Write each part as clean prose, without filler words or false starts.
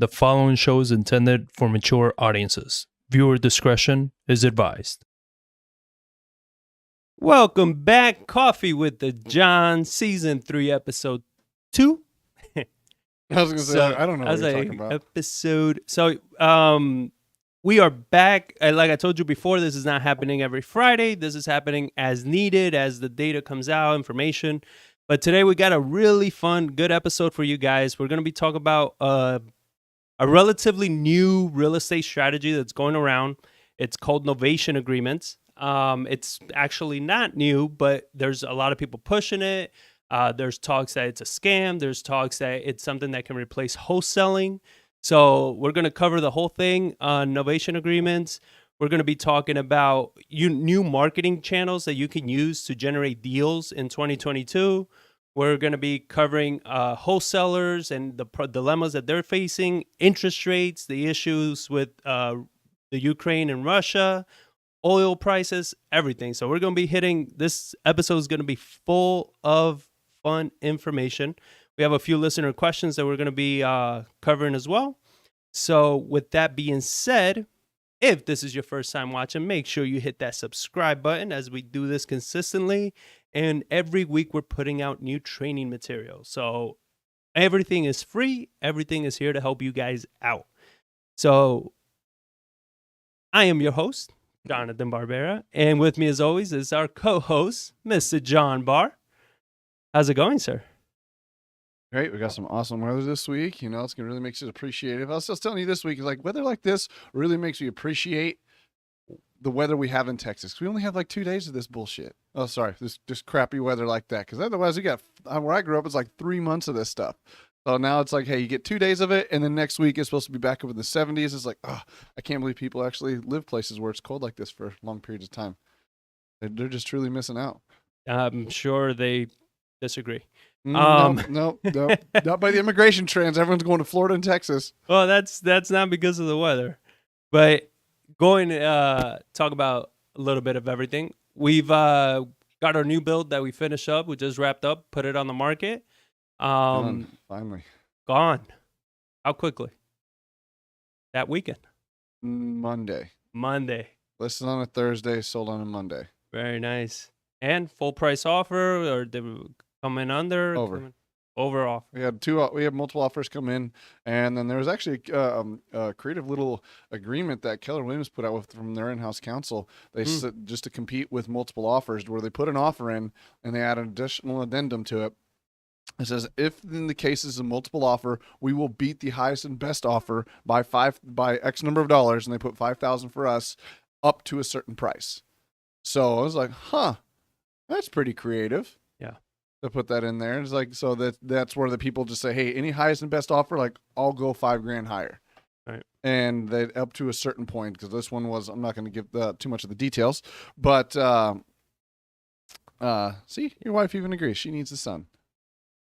The following show is intended for mature audiences. Viewer discretion is advised. Welcome back, Coffee with the John, Season 3, Episode 2. I was going to say, I don't know what you're talking about. Episode. So, we are back. Like I told you before, this is not happening every Friday. This is happening as needed, as the data comes out, information. But today we got a really fun, good episode for you guys. We're going to be talking about a relatively new real estate strategy that's going around. It's called Novation Agreements. It's actually not new, but there's a lot of people pushing it. There's talks that it's a scam. There's talks that it's something that can replace wholesaling. So we're going to cover the whole thing on Novation Agreements. We're going to be talking about new marketing channels that you can use to generate deals in 2022. We're going to be covering wholesalers and the dilemmas that they're facing, interest rates, the issues with the Ukraine and Russia, oil prices, everything. So we're going to be hitting, this episode is going to be full of fun information. We have a few listener questions that we're going to be covering as well. So with that being said, if this is your first time watching, make sure you hit that subscribe button as we do this consistently. And every week we're putting out new training material. So everything is free. Everything is here to help you guys out. So I am your host, Jonathan Barbera. And with me as always is our co-host, Mr. John Barr. How's it going, sir? Great. We got some awesome weather this week. You know, it's going to really make it appreciative. I was just telling you this week, like weather like this really makes me appreciate the weather we have in Texas. We only have like 2 days of this bullshit. Oh, sorry. This just crappy weather like that. Because otherwise we got, where I grew up, it's like 3 months of this stuff. So now it's like, hey, you get 2 days of it. And then next week it's supposed to be back up in the 70s. It's like, oh, I can't believe people actually live places where it's cold like this for long periods of time. They're just truly missing out. I'm sure they disagree. No, not by the immigration trends. Everyone's going to Florida and Texas. Well, that's not because of the weather, but going to talk about a little bit of everything. We've got our new build that we finished up. We just wrapped up, put it on the market. Finally. Gone. How quickly? That weekend. Monday. Listed on a Thursday, sold on a Monday. Very nice. And full price offer, or did we come in under? Over offer. We had multiple offers come in, and then there was actually a creative little agreement that Keller Williams put out from their in-house counsel. They said just to compete with multiple offers, where they put an offer in and they add an additional addendum to it. It says, if in the cases of multiple offer, we will beat the highest and best offer by X number of dollars, and they put $5,000 for us up to a certain price. So I was like, huh, that's pretty creative. Yeah. To put that in there. It's like, so that's where the people just say, hey, any highest and best offer, like I'll go $5,000 higher. Right. And they up to a certain point, because this one was, I'm not going to give too much of the details, but see, your wife even agrees. She needs a son.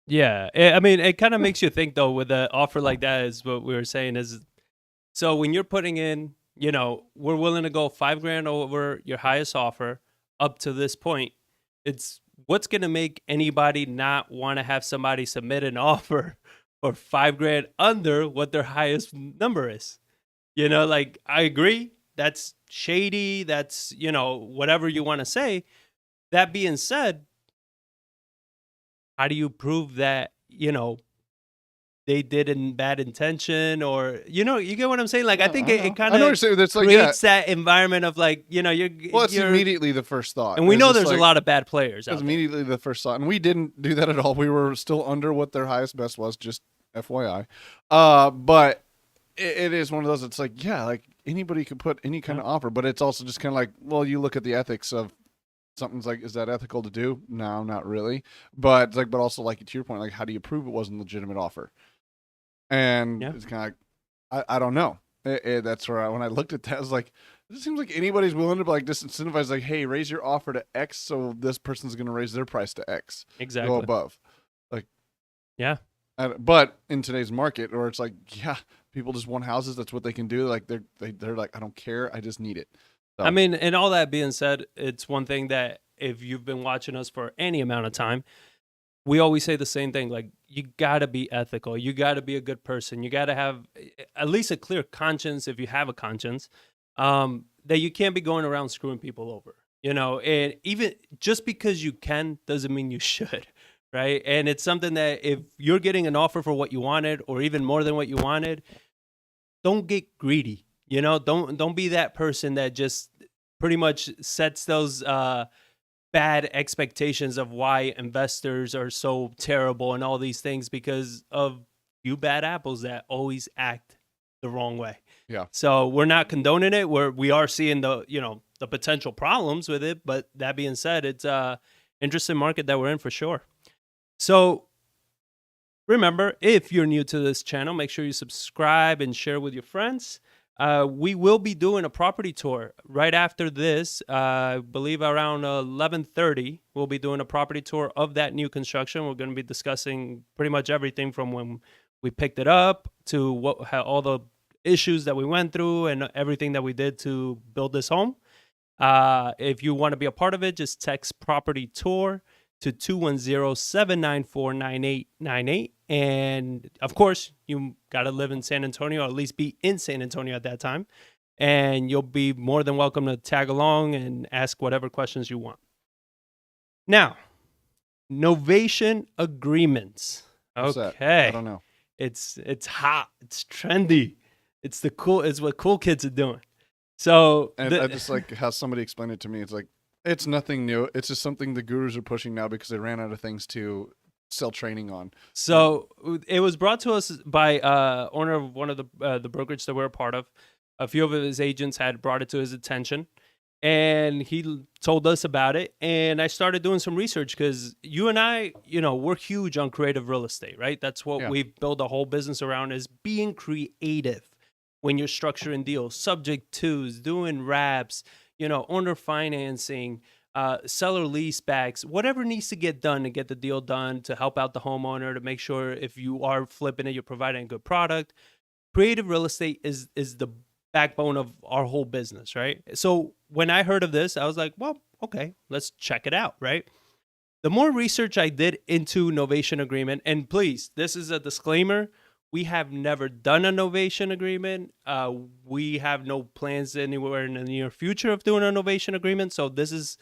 Yeah. I mean, it kind of makes you think though, with an offer like that, is what we were saying is, so when you're putting in, you know, we're willing to go $5,000 over your highest offer up to this point. It's what's going to make anybody not want to have somebody submit an offer for $5,000 under what their highest number is. You know, like, I agree. That's shady. That's, you know, whatever you want to say. That being said, how do you prove that, you know, they did in bad intention, or, you know, you get what I'm saying? Like, I think it kind of creates that environment of like, you know, it's immediately the first thought. And we know there's a lot of bad players out there. Immediately the first thought. And we didn't do that at all. We were still under what their highest best was, just FYI. But it is one of those, it's like, yeah, like anybody could put any kind of offer, but it's also just kind of like, well, you look at the ethics of something's like, is that ethical to do? No, not really. But it's like, but also like to your point, like, how do you prove it wasn't a legitimate offer? And it's kind of like, I don't know. That's where when I looked at that, I was like, it seems like anybody's willing to like disincentivize, like, hey, raise your offer to X, so this person's going to raise their price to X. Exactly. Go above. Like, yeah. But in today's market, or it's like, yeah, people just want houses. That's what they can do. Like they're like, I don't care. I just need it. So. I mean, and all that being said, it's one thing that if you've been watching us for any amount of time, we always say the same thing. Like, you got to be ethical. You got to be a good person. You got to have at least a clear conscience, if you have a conscience, that you can't be going around screwing people over, and even just because you can doesn't mean you should. Right. And it's something that if you're getting an offer for what you wanted or even more than what you wanted, don't get greedy. Don't be that person that just pretty much sets those bad expectations of why investors are so terrible and all these things because of you bad apples that always act the wrong way. Yeah. So we're not condoning it. We are seeing the potential problems with it. But that being said, it's a interesting market that we're in for sure. So remember, if you're new to this channel, make sure you subscribe and share with your friends. We will be doing a property tour right after this. I believe around 11:30, we'll be doing a property tour of that new construction. We're going to be discussing pretty much everything from when we picked it up to all the issues that we went through and everything that we did to build this home. If you want to be a part of it, just text property tour to 210-794-9898. And of course, you got to live in San Antonio, or at least be in San Antonio at that time. And you'll be more than welcome to tag along and ask whatever questions you want. Now, Novation Agreements. What's Okay. that? I don't know. It's hot. It's trendy. It's what cool kids are doing. So And I just like how somebody explained it to me. It's like, it's nothing new. It's just something the gurus are pushing now because they ran out of things to sell training on. So it was brought to us by owner of one of the brokerage that we're a part of. A few of his agents had brought it to his attention, and he told us about it. And I started doing some research because you and I, we're huge on creative real estate, right? That's what we've built a whole business around, is being creative when you're structuring deals, subject twos, doing wraps, owner financing, seller leasebacks, whatever needs to get done to get the deal done, to help out the homeowner, to make sure if you are flipping it, you're providing a good product. Creative real estate is the backbone of our whole business, right? So when I heard of this, I was like, well, okay, let's check it out, right? The more research I did into Novation Agreement, and please, this is a disclaimer, we have never done a Novation Agreement. We have no plans anywhere in the near future of doing a Novation Agreement. So this is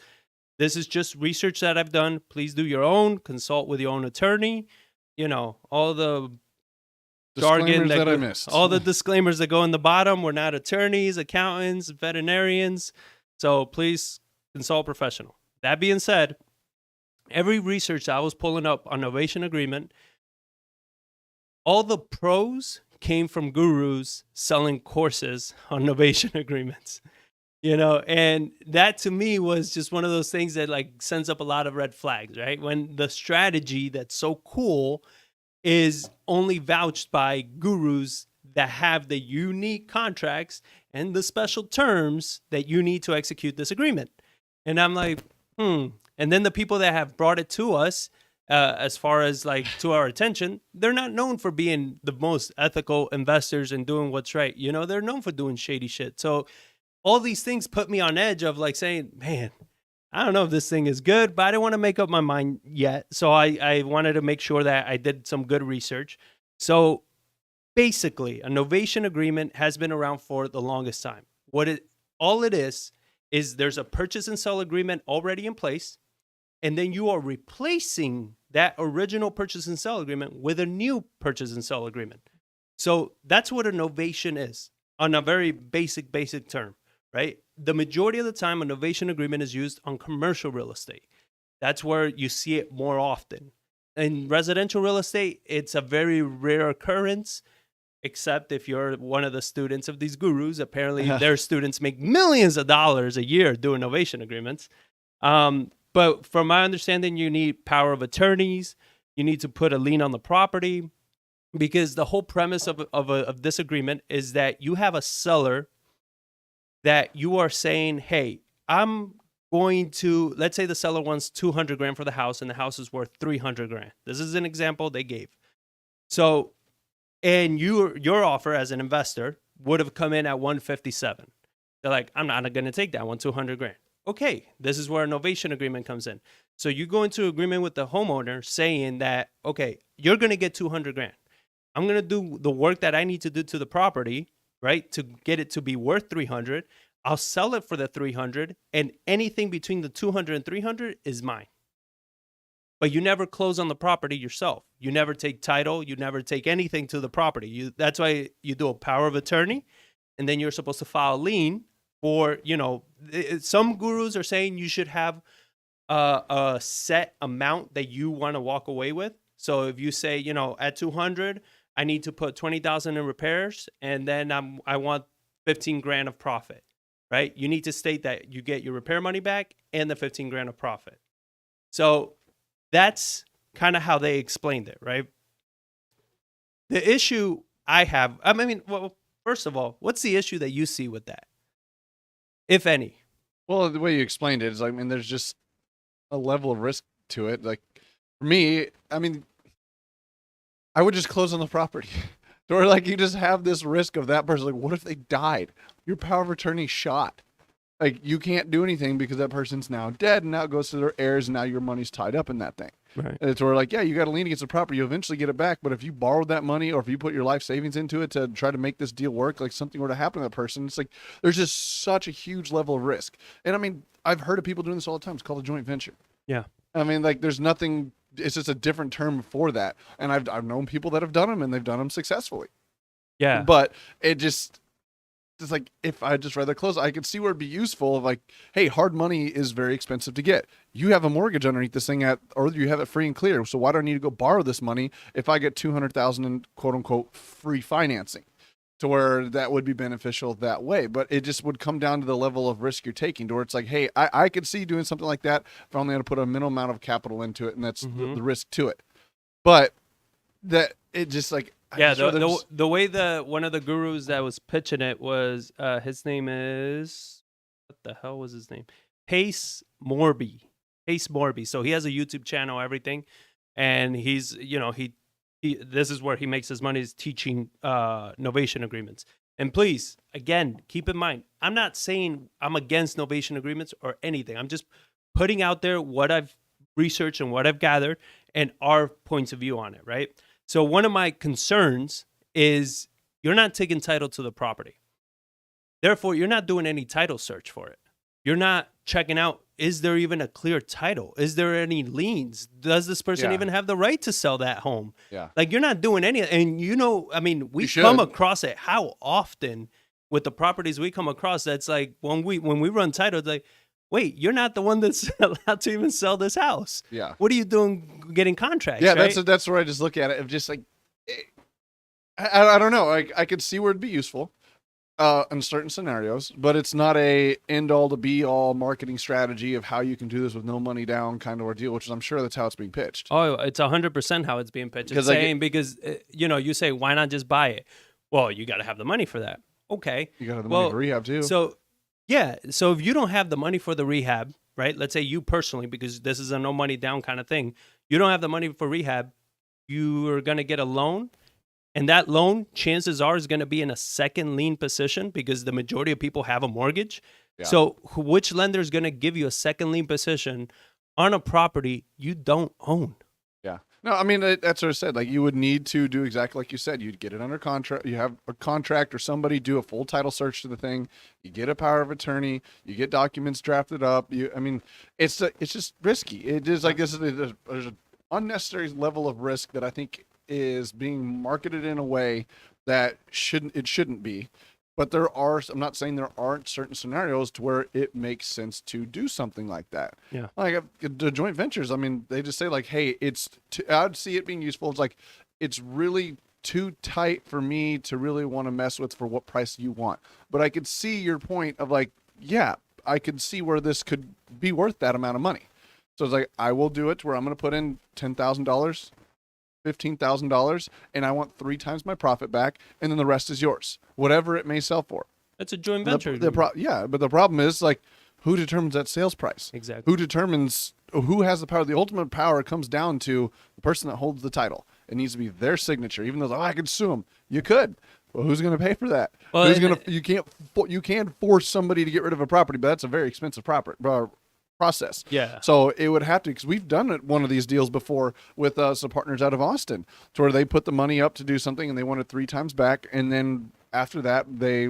just research that I've done. Please do your own. Consult with your own attorney. All the jargon that I missed. all the disclaimers that go in the bottom. We're not attorneys, accountants, veterinarians. So please consult a professional. That being said, every research I was pulling up on Novation Agreement, all the pros came from gurus selling courses on Novation Agreements, and that to me was just one of those things that like sends up a lot of red flags, right? When the strategy that's so cool is only vouched by gurus that have the unique contracts and the special terms that you need to execute this agreement. And I'm like, And then the people that have brought it to us, as far as like to our attention, they're not known for being the most ethical investors and doing what's right. They're known for doing shady shit. So all these things put me on edge of like saying, man, I don't know if this thing is good, but I didn't want to make up my mind yet. So I wanted to make sure that I did some good research. So basically, a Novation Agreement has been around for the longest time. All it is there's a purchase and sell agreement already in place, and then you are replacing that original purchase and sell agreement with a new purchase and sell agreement. So that's what a novation is on a very basic term, right? The majority of the time, a novation agreement is used on commercial real estate. That's where you see it more often. In residential real estate, it's a very rare occurrence, except if you're one of the students of these gurus. Apparently, their students make millions of dollars a year doing novation agreements. But from my understanding, you need power of attorneys. You need to put a lien on the property, because the whole premise of this agreement is that you have a seller that you are saying, hey, I'm going to, let's say the seller wants 200 grand for the house and the house is worth 300 grand. This is an example they gave. So, and your offer as an investor would have come in at 157. They're like, I'm not going to take that one, 200 grand. Okay, this is where a novation agreement comes in. So you go into agreement with the homeowner saying that, okay, you're going to get 200 grand. I'm going to do the work that I need to do to the property, right? To get it to be worth 300. I'll sell it for the 300, and anything between the 200 and 300 is mine. But you never close on the property yourself. You never take title. You never take anything to the property. That's why you do a power of attorney, and then you're supposed to file a lien for, some gurus are saying you should have a set amount that you want to walk away with. So if you say, at 200, I need to put 20,000 in repairs, and then I want 15 grand of profit, right? You need to state that you get your repair money back and the 15 grand of profit. So that's kind of how they explained it, right? The issue I have, well, first of all, what's the issue that you see with that, if any? Well, the way you explained it is, there's just a level of risk to it. Like, for me, I would just close on the property. Or like, you just have this risk of that person. Like, what if they died? Your power of attorney shot. Like, you can't do anything because that person's now dead, and now it goes to their heirs, and now your money's tied up in that thing. Right. And it's where, like, yeah, you got to lien against the property. You eventually get it back, but if you borrowed that money or if you put your life savings into it to try to make this deal work, like something were to happen to that person, it's like there's just such a huge level of risk. And I've heard of people doing this all the time. It's called a joint venture. Yeah. Like, there's nothing. It's just a different term for that. And I've known people that have done them, and they've done them successfully. Yeah. But it's like, if I just rather close, I could see where it'd be useful of like, hey, hard money is very expensive to get. You have a mortgage underneath this thing or you have it free and clear. So why do I need to go borrow this money if I get 200,000 in quote unquote free financing, to where that would be beneficial that way? But it just would come down to the level of risk you're taking, to where it's like, hey, I could see doing something like that if I only had to put a minimal amount of capital into it, and that's the risk to it. But that it just like, yeah, the way one of the gurus that was pitching it was, his name is, what the hell was his name? Pace Morby. So he has a YouTube channel, everything, and he's, he this is where he makes his money, is teaching novation agreements. And please, again, keep in mind, I'm not saying I'm against novation agreements or anything. I'm just putting out there what I've researched and what I've gathered and our points of view on it, right? So one of my concerns is you're not taking title to the property. Therefore, you're not doing any title search for it. You're not checking out, is there even a clear title? Is there any liens? Does this person even have the right to sell that home? Yeah. Like, you're not doing any. And we come across it how often with the properties we come across. That's like, when we run title, it's like, wait, you're not the one that's allowed to even sell this house. Yeah. What are you doing getting contracts? Yeah, right? that's where I just look at it of just like, I don't know. I could see where it'd be useful in certain scenarios, but it's not a end all to be all marketing strategy of how you can do this with no money down kind of ordeal, which is, I'm sure that's how it's being pitched. Oh, it's 100% how it's being pitched. It's saying, because, you say, why not just buy it? Well, you got to have the money for that. Okay. You got to have the money for rehab too. So, yeah. So if you don't have the money for the rehab, right? Let's say you personally, because this is a no money down kind of thing, you don't have the money for rehab, you are going to get a loan. And that loan, chances are, is going to be in a second lien position because the majority of people have a mortgage. Yeah. So which lender is going to give you a second lien position on a property you don't own? Yeah. No, that's what I said. Like, you would need to do exactly like you said. You'd get it under contract. You have a contract or somebody do a full title search to the thing. You get a power of attorney. You get documents drafted up. It's just risky. It is like there's an unnecessary level of risk that I think is being marketed in a way that shouldn't be. But I'm not saying there aren't certain scenarios to where it makes sense to do something like that. Yeah. Like the joint ventures, they just say like, hey, I'd see it being useful. It's like, it's really too tight for me to really want to mess with for what price you want. But I could see your point of like, yeah, I could see where this could be worth that amount of money. So it's like, I will do it to where I'm going to put in $10,000, $15,000, and I want 3 times my profit back, and then the rest is yours, whatever it may sell for. That's a joint venture. But the problem is, like, who determines that sales price? Exactly. Who has the power? The ultimate power comes down to the person that holds the title. It needs to be their signature. Even though I could sue them, you could, Well, who's going to pay for that? Well, Who's going to? You can't force somebody to get rid of a property, but that's a very expensive process. Yeah. So it would have to, because we've done one of these deals before with some partners out of Austin, to where they put the money up to do something and they want it 3 times back, and then after that they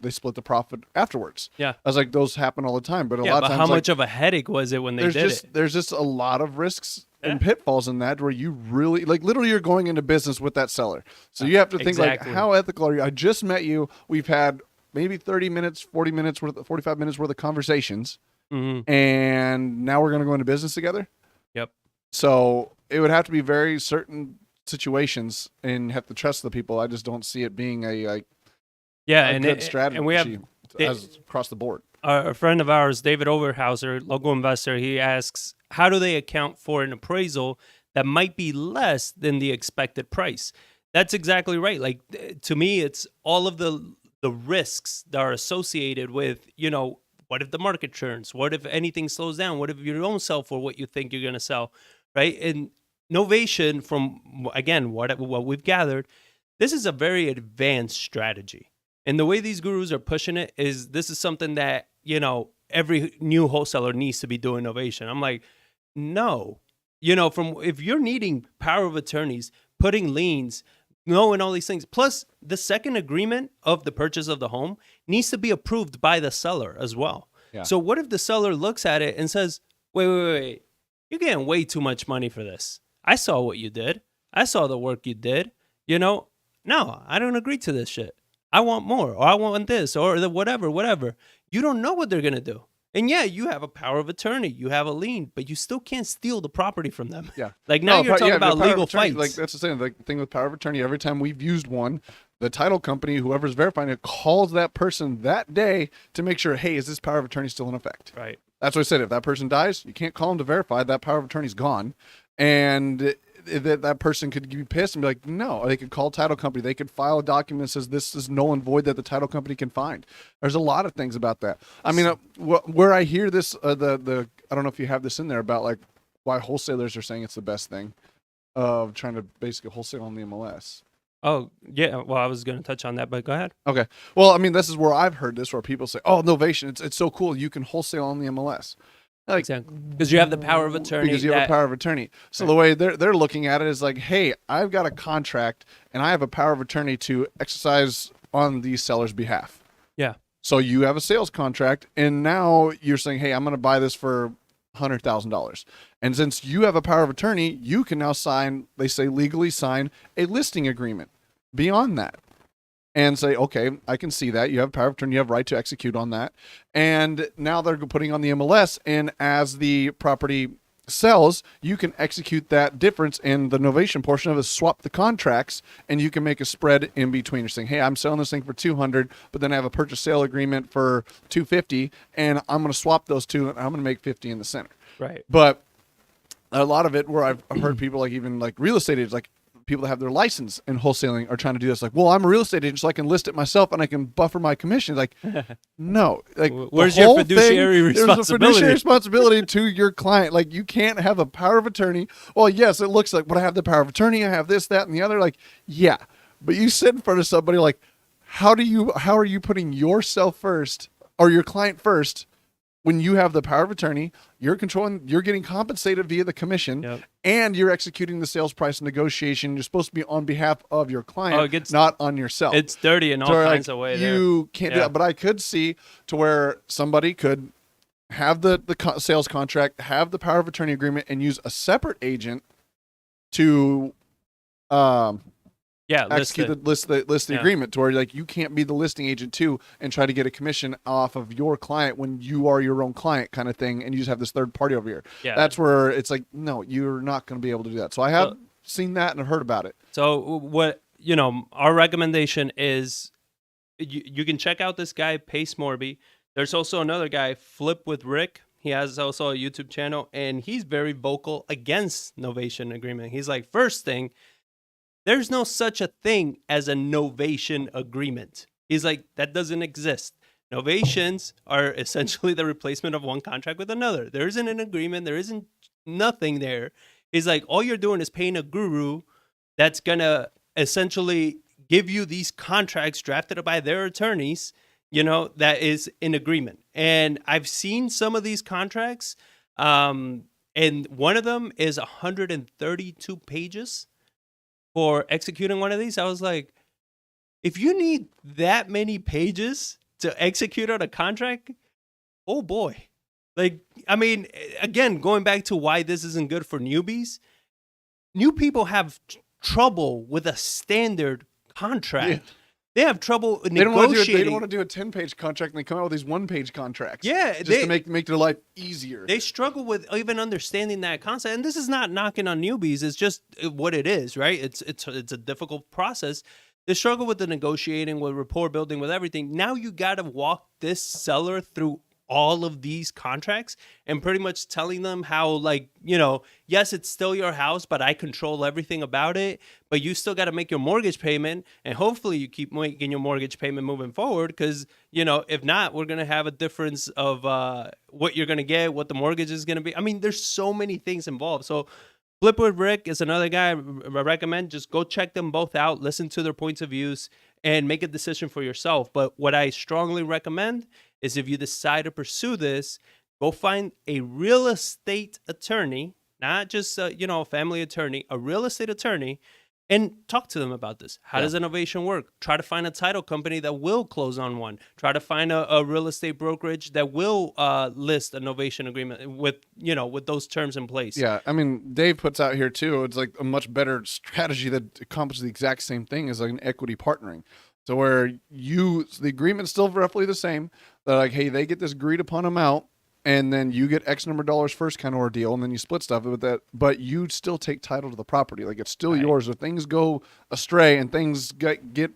split the profit afterwards. Yeah. I was like, those happen all the time, but a lot of times, how much of a headache was it when they did it? There's just a lot of risks and pitfalls in that, where you really, like, literally you're going into business with that seller. So you have to think, like, how ethical are you? I just met you. We've had maybe 30 minutes, 40 minutes worth, 45 minutes worth of conversations. Mm-hmm. And now we're going to go into business together. Yep. So it would have to be very certain situations and have to trust the people. I just don't see it being a good strategy, and we have as across the board. A friend of ours, David Overhauser, local investor, he asks, how do they account for an appraisal that might be less than the expected price? That's exactly right. Like, to me, it's all of the risks that are associated with, what if the market churns? What if anything slows down? What if you don't sell for what you think you're going to sell, right? And Novation, from, again, what we've gathered, this is a very advanced strategy. And the way these gurus are pushing it is, this is something that, every new wholesaler needs to be doing Novation. I'm like, no. If you're needing power of attorneys, putting liens, knowing all these things, plus the second agreement of the purchase of the home needs to be approved by the seller as well. Yeah. So what if the seller looks at it and says, wait, you're getting way too much money for this. I saw what you did. I saw the work you did. No, I don't agree to this shit. I want more, or I want this, or the whatever. You don't know what they're going to do. And yeah, you have a power of attorney, you have a lien, but you still can't steal the property from them. Yeah. Like, now you're talking about legal fights. Like, that's the same. The thing with power of attorney, every time we've used one, the title company, whoever's verifying it, calls that person that day to make sure, hey, is this power of attorney still in effect? Right. That's what I said. If that person dies, you can't call them to verify. That power of attorney's gone. And that person could be pissed and be like, no. Or they could call title company. They could file a document that says this is null and void that the title company can find. There's a lot of things about that. I mean, where I hear this, I don't know if you have this in there about, like, why wholesalers are saying it's the best thing of trying to basically wholesale on the MLS. Oh, yeah. Well, I was going to touch on that, but go ahead. Okay. Well, I mean, this is where I've heard this, where people say, oh, Novation, it's so cool. You can wholesale on the MLS. Like, exactly. Because you have the power of attorney. Because you have a power of attorney. So the way they're looking at it is like, hey, I've got a contract and I have a power of attorney to exercise on the seller's behalf. Yeah. So you have a sales contract, and now you're saying, hey, I'm going to buy this for $100,000. And since you have a power of attorney, you can now legally sign a listing agreement beyond that. And say, okay, I can see that. You have power of attorney. You have right to execute on that. And now they're putting on the MLS. And as the property sells, you can execute that difference. And the Novation portion of it is swap the contracts, and you can make a spread in between. You're saying, hey, I'm selling this thing for $200, but then I have a purchase sale agreement for $250, and I'm going to swap those two, and I'm going to make $50 in the center. Right. But a lot of it, where I've heard people, like, even like real estate agents, like, people that have their license in wholesaling are trying to do this. Like, well, I'm a real estate agent, so I can list it myself and I can buffer my commission. Like, no. Like, where's your fiduciary responsibility? There's a fiduciary responsibility to your client. Like, you can't have a power of attorney. Well, yes, it looks like, but I have the power of attorney. I have this, that, and the other. Like, yeah. But you sit in front of somebody, like, how are you putting yourself first, or your client first, when you have the power of attorney? You're controlling, you're getting compensated via the commission, yep, and you're executing the sales price negotiation. You're supposed to be on behalf of your client, not on yourself. It's dirty in all kinds of ways. You can't do that. But I could see to where somebody could have the sales contract, have the power of attorney agreement, and use a separate agent to execute the agreement, to where, like, you can't be the listing agent too and try to get a commission off of your client when you are your own client, kind of thing, and you just have this third party over here. Yeah. That's where it's like, no, you're not going to be able to do that. So I have seen that and heard about it. So what, our recommendation is you can check out this guy, Pace Morby. There's also another guy, Flip with Rick. He has also a YouTube channel, and he's very vocal against Novation Agreement. He's like, first thing, there's no such a thing as a novation agreement. He's like, that doesn't exist. Novations are essentially the replacement of one contract with another. There isn't an agreement. There isn't nothing there. He's like, all you're doing is paying a guru that's going to essentially give you these contracts drafted by their attorneys, that is in agreement. And I've seen some of these contracts, and one of them is 132 pages for executing one of these. I was like, if you need that many pages to execute on a contract, oh boy. Like, I mean, again, going back to why this isn't good for newbies, new people have trouble with a standard contract. Yeah. They have trouble negotiating. They don't want to do a 10-page contract, and they come out with these 1-page contracts. Yeah, just to make their life easier. They struggle with even understanding that concept. And this is not knocking on newbies. It's just what it is, right? It's a difficult process. They struggle with the negotiating, with rapport building, with everything. Now you got to walk this seller through all of these contracts and pretty much telling them how, like, yes, it's still your house, but I control everything about it. But you still got to make your mortgage payment, and hopefully you keep making your mortgage payment moving forward. Because, if not, we're going to have a difference of what you're going to get, what the mortgage is going to be. I mean, there's so many things involved. So Flip with Rick is another guy I recommend. Just go check them both out, listen to their points of views, and make a decision for yourself. But what I strongly recommend is, if you decide to pursue this, go find a real estate attorney, not just a family attorney, a real estate attorney, and talk to them about this. How does innovation work? Try to find a title company that will close on one. Try to find a real estate brokerage that will list a novation agreement with those terms in place. Yeah, I mean, Dave puts out here too, it's like a much better strategy that accomplishes the exact same thing as like an equity partnering. So where the agreement's still roughly the same. They're like, hey, they get this agreed upon amount, and then you get X number of dollars first kind of ordeal, and then you split stuff with that. But you still take title to the property. Like, it's still yours. If things go astray and things get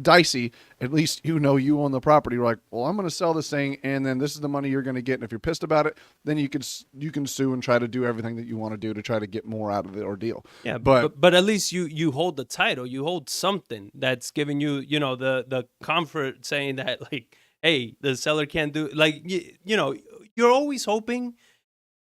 dicey, at least you own the property. You're like, well, I'm going to sell this thing, and then this is the money you're going to get. And if you're pissed about it, then you can sue and try to do everything that you want to do to try to get more out of the ordeal. Yeah, but at least you hold the title. You hold something that's giving you the comfort, saying that, like, hey, the seller can't do, like, you're always hoping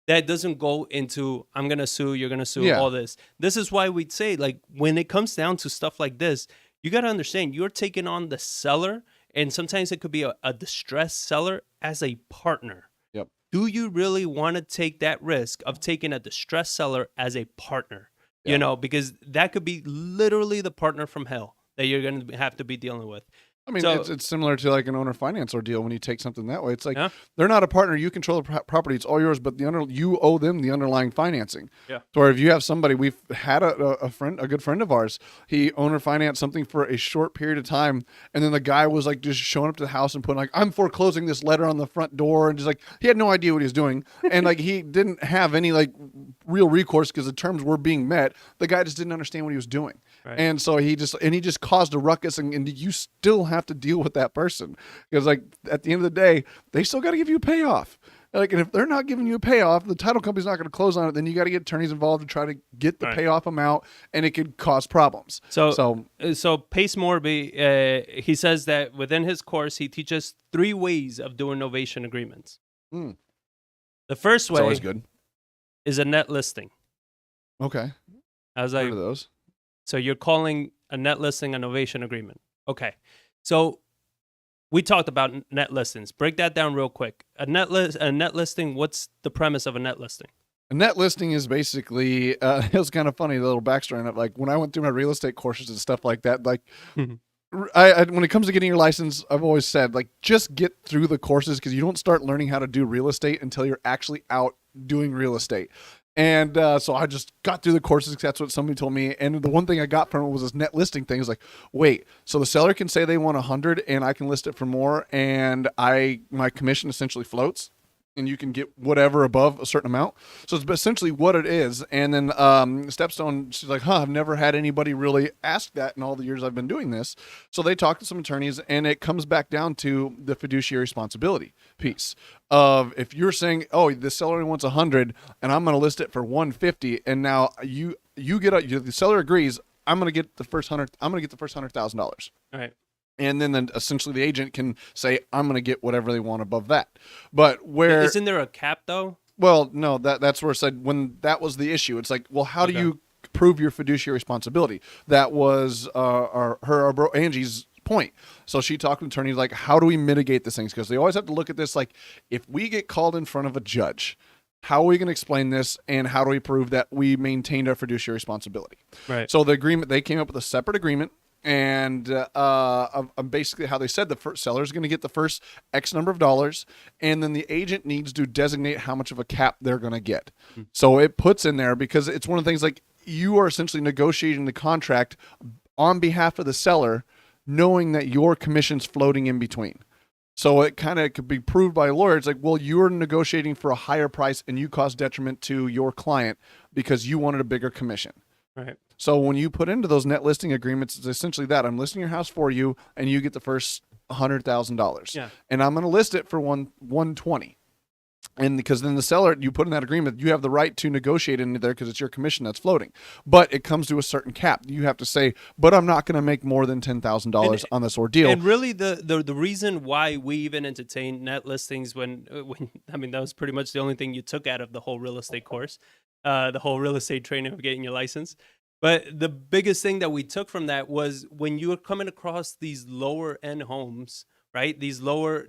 that doesn't go into, I'm going to sue, you're going to sue, all this. This is why we'd say, like, when it comes down to stuff like this, you got to understand, you're taking on the seller, and sometimes it could be a distressed seller, as a partner. Yep. Do you really want to take that risk of taking a distressed seller as a partner? Because that could be literally the partner from hell that you're going to have to be dealing with. I mean, it's similar to like an owner finance ordeal when you take something that way. It's like they're not a partner. You control the property. It's all yours, but you owe them the underlying financing. Yeah. So if you have somebody, we've had a good friend of ours, he owner financed something for a short period of time, and then the guy was like just showing up to the house and putting like, I'm foreclosing this letter on the front door, and just like, he had no idea what he was doing. And like, he didn't have any like real recourse because the terms were being met. The guy just didn't understand what he was doing. Right. And so he just caused a ruckus, and you still have to deal with that person, because like at the end of the day, they still got to give you a payoff. Like, and if they're not giving you a payoff, the title company's not going to close on it. Then you got to get attorneys involved to try to get the payoff amount, and it could cause problems. So Pace Morby, he says that within his course, he teaches 3 ways of doing novation agreements. The first way always good. Is a net listing. Okay. I was like, heard of those. So you're calling a net listing a novation agreement. Okay. So we talked about net listings. Break that down real quick. A net listing, what's the premise of a net listing? A net listing is basically, it was kind of funny, the little backstory on it. Like, when I went through my real estate courses and stuff like that, like, I when it comes to getting your license, I've always said, like, just get through the courses, because you don't start learning how to do real estate until you're actually out doing real estate. And so I just got through the courses, because that's what somebody told me. And the one thing I got from it was this net listing thing. It's like, wait, so the seller can say they want 100 and I can list it for more, and my commission essentially floats, and you can get whatever above a certain amount. So it's essentially what it is. And then Stepstone, she's like, I've never had anybody really ask that in all the years I've been doing this. So they talk to some attorneys, and it comes back down to the fiduciary responsibility piece of, if you're saying, oh, the seller only wants 100 and I'm going to list it for 150, and now you get the seller agrees, I'm going to get the first $100,000. All right. And then essentially the agent can say, I'm going to get whatever they want above that. But isn't there a cap though? Well, no, that's where I said, when that was the issue. It's like, well, how do you prove your fiduciary responsibility. That was Angie's point. So she talked to attorneys like, how do we mitigate these things? Because they always have to look at this like, if we get called in front of a judge, how are we going to explain this, and how do we prove that we maintained our fiduciary responsibility? Right. So the agreement, they came up with a separate agreement, and basically how they said the first seller is going to get the first X number of dollars, and then the agent needs to designate how much of a cap they're going to get. So it puts in there, because it's one of the things like, you are essentially negotiating the contract on behalf of the seller, knowing that your commission's floating in between. So it kind of could be proved by a lawyer. It's like, well, you're negotiating for a higher price and you cause detriment to your client because you wanted a bigger commission. Right. So when you put into those net listing agreements, it's essentially that I'm listing your house for you, and you get the first $100,000. Yeah. And I'm going to list it for 120. And because then the seller, you put in that agreement, you have the right to negotiate in there because it's your commission that's floating. But it comes to a certain cap. You have to say, but I'm not going to make more than $10,000 on this ordeal. And really, the reason why we even entertain net listings when I mean, that was pretty much the only thing you took out of the whole real estate course, the whole real estate training of getting your license. But the biggest thing that we took from that was when you were coming across these lower end homes, right? These lower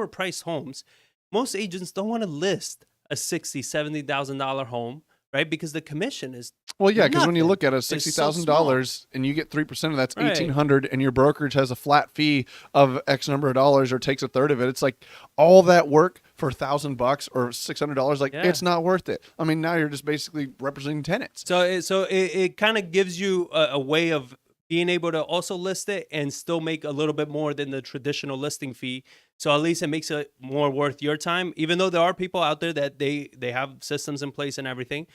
price homes. Most agents don't want to list a $60,000, $70,000 home, right? Because the commission is because when you look at it, $60,000 and you get 3% of that's $1,800, and your brokerage has a flat fee of X number of dollars or takes a third of it, it's like all that work for $1,000 or $600. Like it's not worth it. I mean, now you're just basically representing tenants. So it kind of gives you a way of being able to also list it and still make a little bit more than the traditional listing fee. So at least it makes it more worth your time, even though there are people out there that they have systems in place and everything.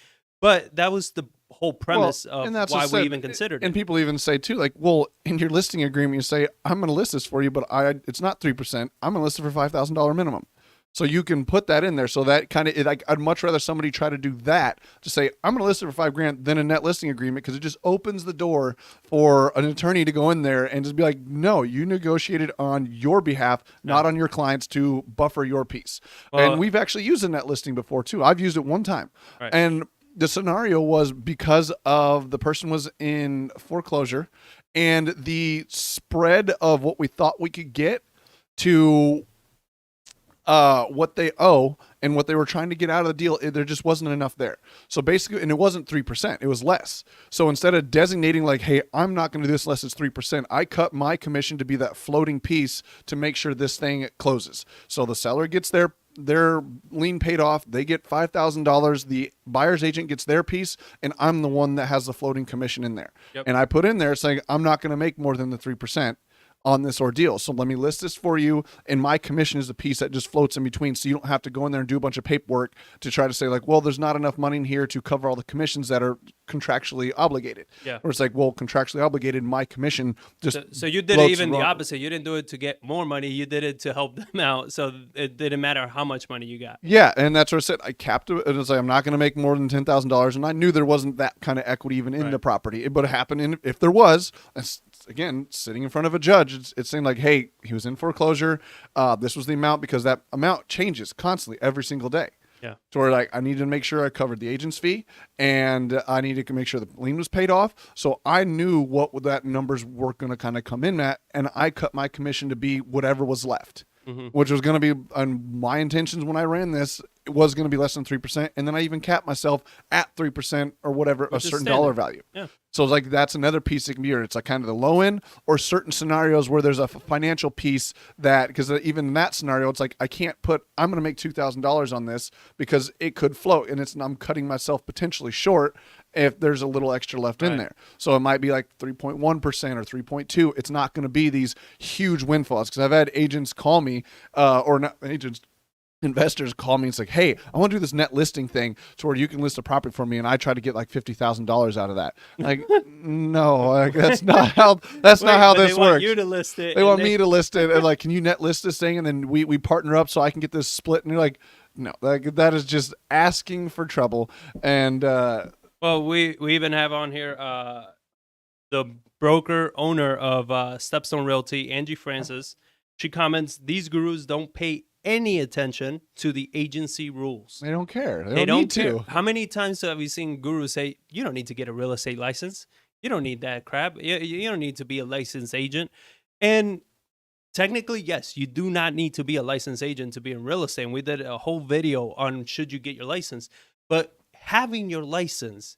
But that was the whole premise of why we even considered it. And people even say too, like, well, in your listing agreement, you say, I'm going to list this for you, but it's not 3%. I'm going to list it for $5,000 minimum. So you can put that in there. So that kind of, like, I'd much rather somebody try to do that, to say, I'm going to list it for $5,000 than a net listing agreement, because it just opens the door for an attorney to go in there and just be like, no, you negotiated on your behalf, not on your clients, to buffer your piece. And we've actually used a net listing before too. I've used it one time. Right. And the scenario was because of the person was in foreclosure, and the spread of what we thought we could get to what they owe and what they were trying to get out of the deal, there just wasn't enough there. So basically, and it wasn't 3%, it was less. So instead of designating like, hey, I'm not going to do this unless it's 3%, I cut my commission to be that floating piece to make sure this thing closes. So the seller gets their lien paid off, they get $5,000, the buyer's agent gets their piece, and I'm the one that has the floating commission in there. Yep. And I put in there saying, I'm not going to make more than the 3% on this ordeal. So let me list this for you, and my commission is the piece that just floats in between, so you don't have to go in there and do a bunch of paperwork to try to say like, well, there's not enough money in here to cover all the commissions that are contractually obligated. Yeah. Or it's like, well, contractually obligated, my commission just so you did it even the opposite. You didn't do it to get more money, you did it to help them out, so it didn't matter how much money you got. Yeah, and that's what I said. I capped it. It was like, I'm not going to make more than $10,000, and I knew there wasn't that kind of equity even in the property. It would happen, and if there was, again, sitting in front of a judge, it's saying like, hey, he was in foreclosure. This was the amount, because that amount changes constantly every single day. Yeah. So we're like, I needed to make sure I covered the agent's fee, and I needed to make sure the lien was paid off. So I knew what that numbers were going to kind of come in at, and I cut my commission to be whatever was left. Which was going to be, on my intentions when I ran this, it was going to be less than 3%. And then I even capped myself at 3% or whatever, a certain dollar value. Yeah. So it's like, that's another piece that can be here. It's like kind of the low end, or certain scenarios where there's a financial piece that, because even in that scenario, it's like, I can't put, I'm going to make $2,000 on this because it could float, and I'm cutting myself potentially short if there's a little extra left in there. So it might be like 3.1% or 3.2. It's not going to be these huge windfalls, because I've had agents call me, or not agents, investors call me and it's like, hey, I want to do this net listing thing to where you can list a property for me, and I try to get like $50,000 out of that. Like, no, like, that's not how this works. They want you to list it. They want me to list it, and like, can you net list this thing, and then we partner up so I can get this split? And you're like, no, that is just asking for trouble. And well, we even have on here the broker owner of Stepstone Realty, Angie Francis. She comments, these gurus don't pay any attention to the agency rules. They don't care. They don't need care. to. How many times have we seen gurus say, you don't need to get a real estate license? You don't need that crap. You don't need to be a licensed agent. And technically, yes, you do not need to be a licensed agent to be in real estate. And we did a whole video on should you get your license. But having your license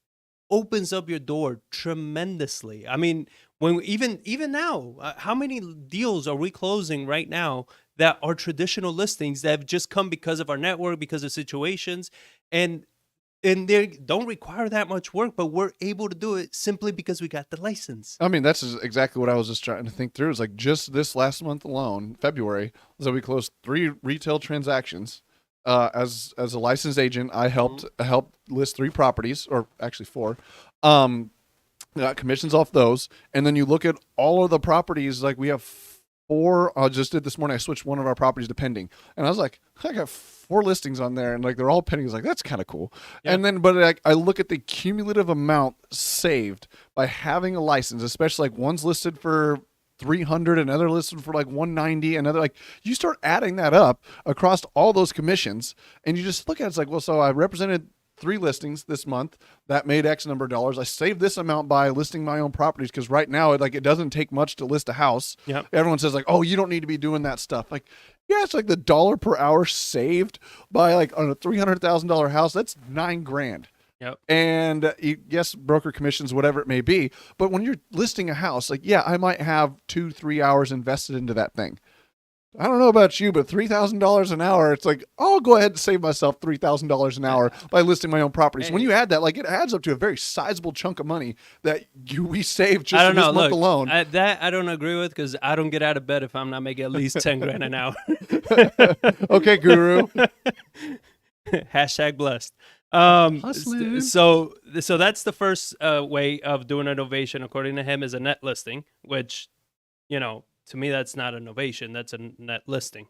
opens up your door tremendously. I mean, when even now, how many deals are we closing right now that are traditional listings that have just come because of our network, because of situations, and they don't require that much work, but we're able to do it simply because we got the license. I mean, that's exactly what I was just trying to think through. It's like just this last month alone, February, so we closed 3 retail transactions. As a licensed agent, I helped list 3 properties, or actually 4. Got commissions off those, and then you look at all of the properties. Like we have 4. I just did this morning. I switched one of our properties to pending, and I was like, I got 4 listings on there, and like they're all pending. I was like, that's kind of cool. Yeah. And then, but I look at the cumulative amount saved by having a license, especially like one's listed for 300, another listed for like 190, another, like you start adding that up across all those commissions, and you just look at it, it's like, well, so I represented 3 listings this month that made X number of dollars. I saved this amount by listing my own properties, because right now it doesn't take much to list a house. Yep. Everyone says like, oh, you don't need to be doing that stuff. Like, yeah, it's like the dollar per hour saved by like on a $300,000 house. That's $9,000. Yep. And yes, broker commissions, whatever it may be. But when you're listing a house, like, yeah, I might have 2-3 hours invested into that thing. I don't know about you, but $3,000 an hour, it's like, I'll go ahead and save myself $3,000 an hour by listing my own properties. When you add that, like, it adds up to a very sizable chunk of money that we saved just in this month alone. That I don't agree with, because I don't get out of bed if I'm not making at least $10,000 an hour. Okay, guru. Hashtag blessed. So that's the first way of doing a novation, according to him, is a net listing, which, to me, that's not a novation. That's a net listing.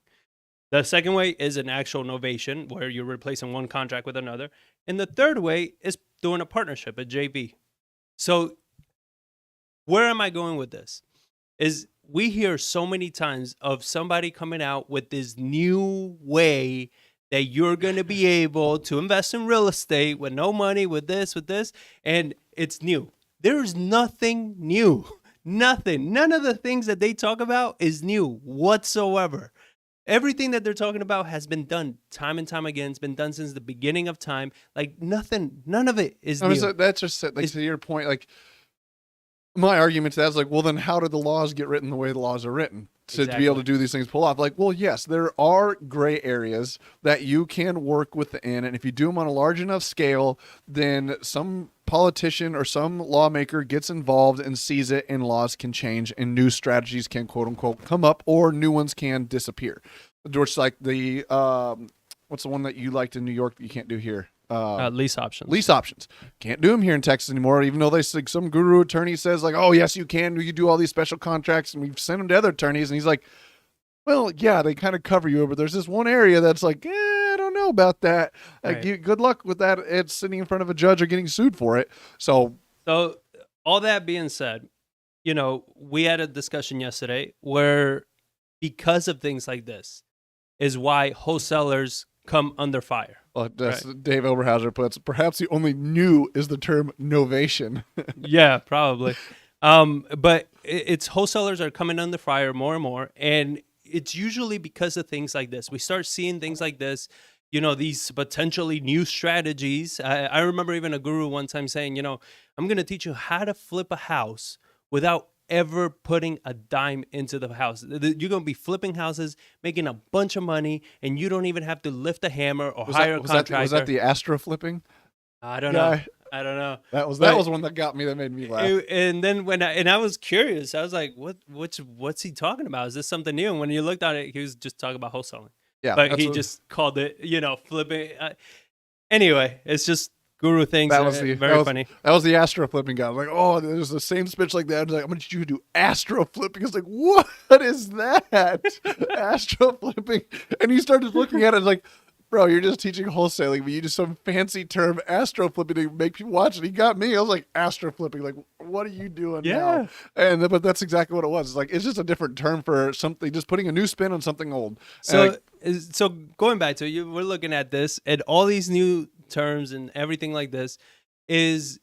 The second way is an actual novation, where you're replacing one contract with another. And the third way is doing a partnership, a JV. So where am I going with this? Is we hear so many times of somebody coming out with this new way that you're going to be able to invest in real estate with no money, with this, and it's new. There's nothing new. Nothing. None of the things that they talk about is new whatsoever. Everything that they're talking about has been done time and time again. It's been done since the beginning of time. Like nothing, none of it is new. So that's just like, to your point, like my argument to that is like, well, then how did the laws get written the way the laws are written? To be able to do these things pull off? Like, well, yes, there are gray areas that you can work within, and if you do them on a large enough scale, then some politician or some lawmaker gets involved and sees it, and laws can change, and new strategies can, quote unquote, come up, or new ones can disappear. Just like the what's the one that you liked in New York that you can't do here? Lease options. Lease options. Can't do them here in Texas anymore, even though some guru attorney says like, oh, yes, you can. You do all these special contracts, and we've sent them to other attorneys. And he's like, well, yeah, they kind of cover you, but there's this one area that's like, I don't know about that. Like, right. Good luck with that. It's sitting in front of a judge or getting sued for it. So all that being said, we had a discussion yesterday where, because of things like this, is why wholesalers come under fire. Well, right. Dave Oberhauser puts, perhaps the only new is the term novation. Yeah, probably. But it's wholesalers are coming under fire more and more, and it's usually because of things like this. We start seeing things like this, these potentially new strategies. I remember even a guru one time saying, I'm going to teach you how to flip a house without ever putting a dime into the house. You're going to be flipping houses, making a bunch of money, and you don't even have to lift a hammer or hire a contractor. Was that the Astro flipping? I don't know. I don't know. That was one that got me. That made me laugh. And then when I was curious, I was like, what's he talking about? Is this something new? And when you looked at it, he was just talking about wholesaling. Yeah, but he just called it, flipping. Anyway, it's just guru things. That was very funny. That was the Astro flipping guy. I was like, oh, there's the same speech like that. I was like, I'm going to teach you to do Astro flipping. I was like, what is that? Astro flipping. And he started looking at it like, bro, you're just teaching wholesaling, but you just some fancy term astro flipping to make people watch it. He got me. I was like, astro flipping. Like, what are you doing now? And but that's exactly what it was. It's like, it's just a different term for something, just putting a new spin on something old. So, so going back to you, we're looking at this, and all these new terms and everything like this is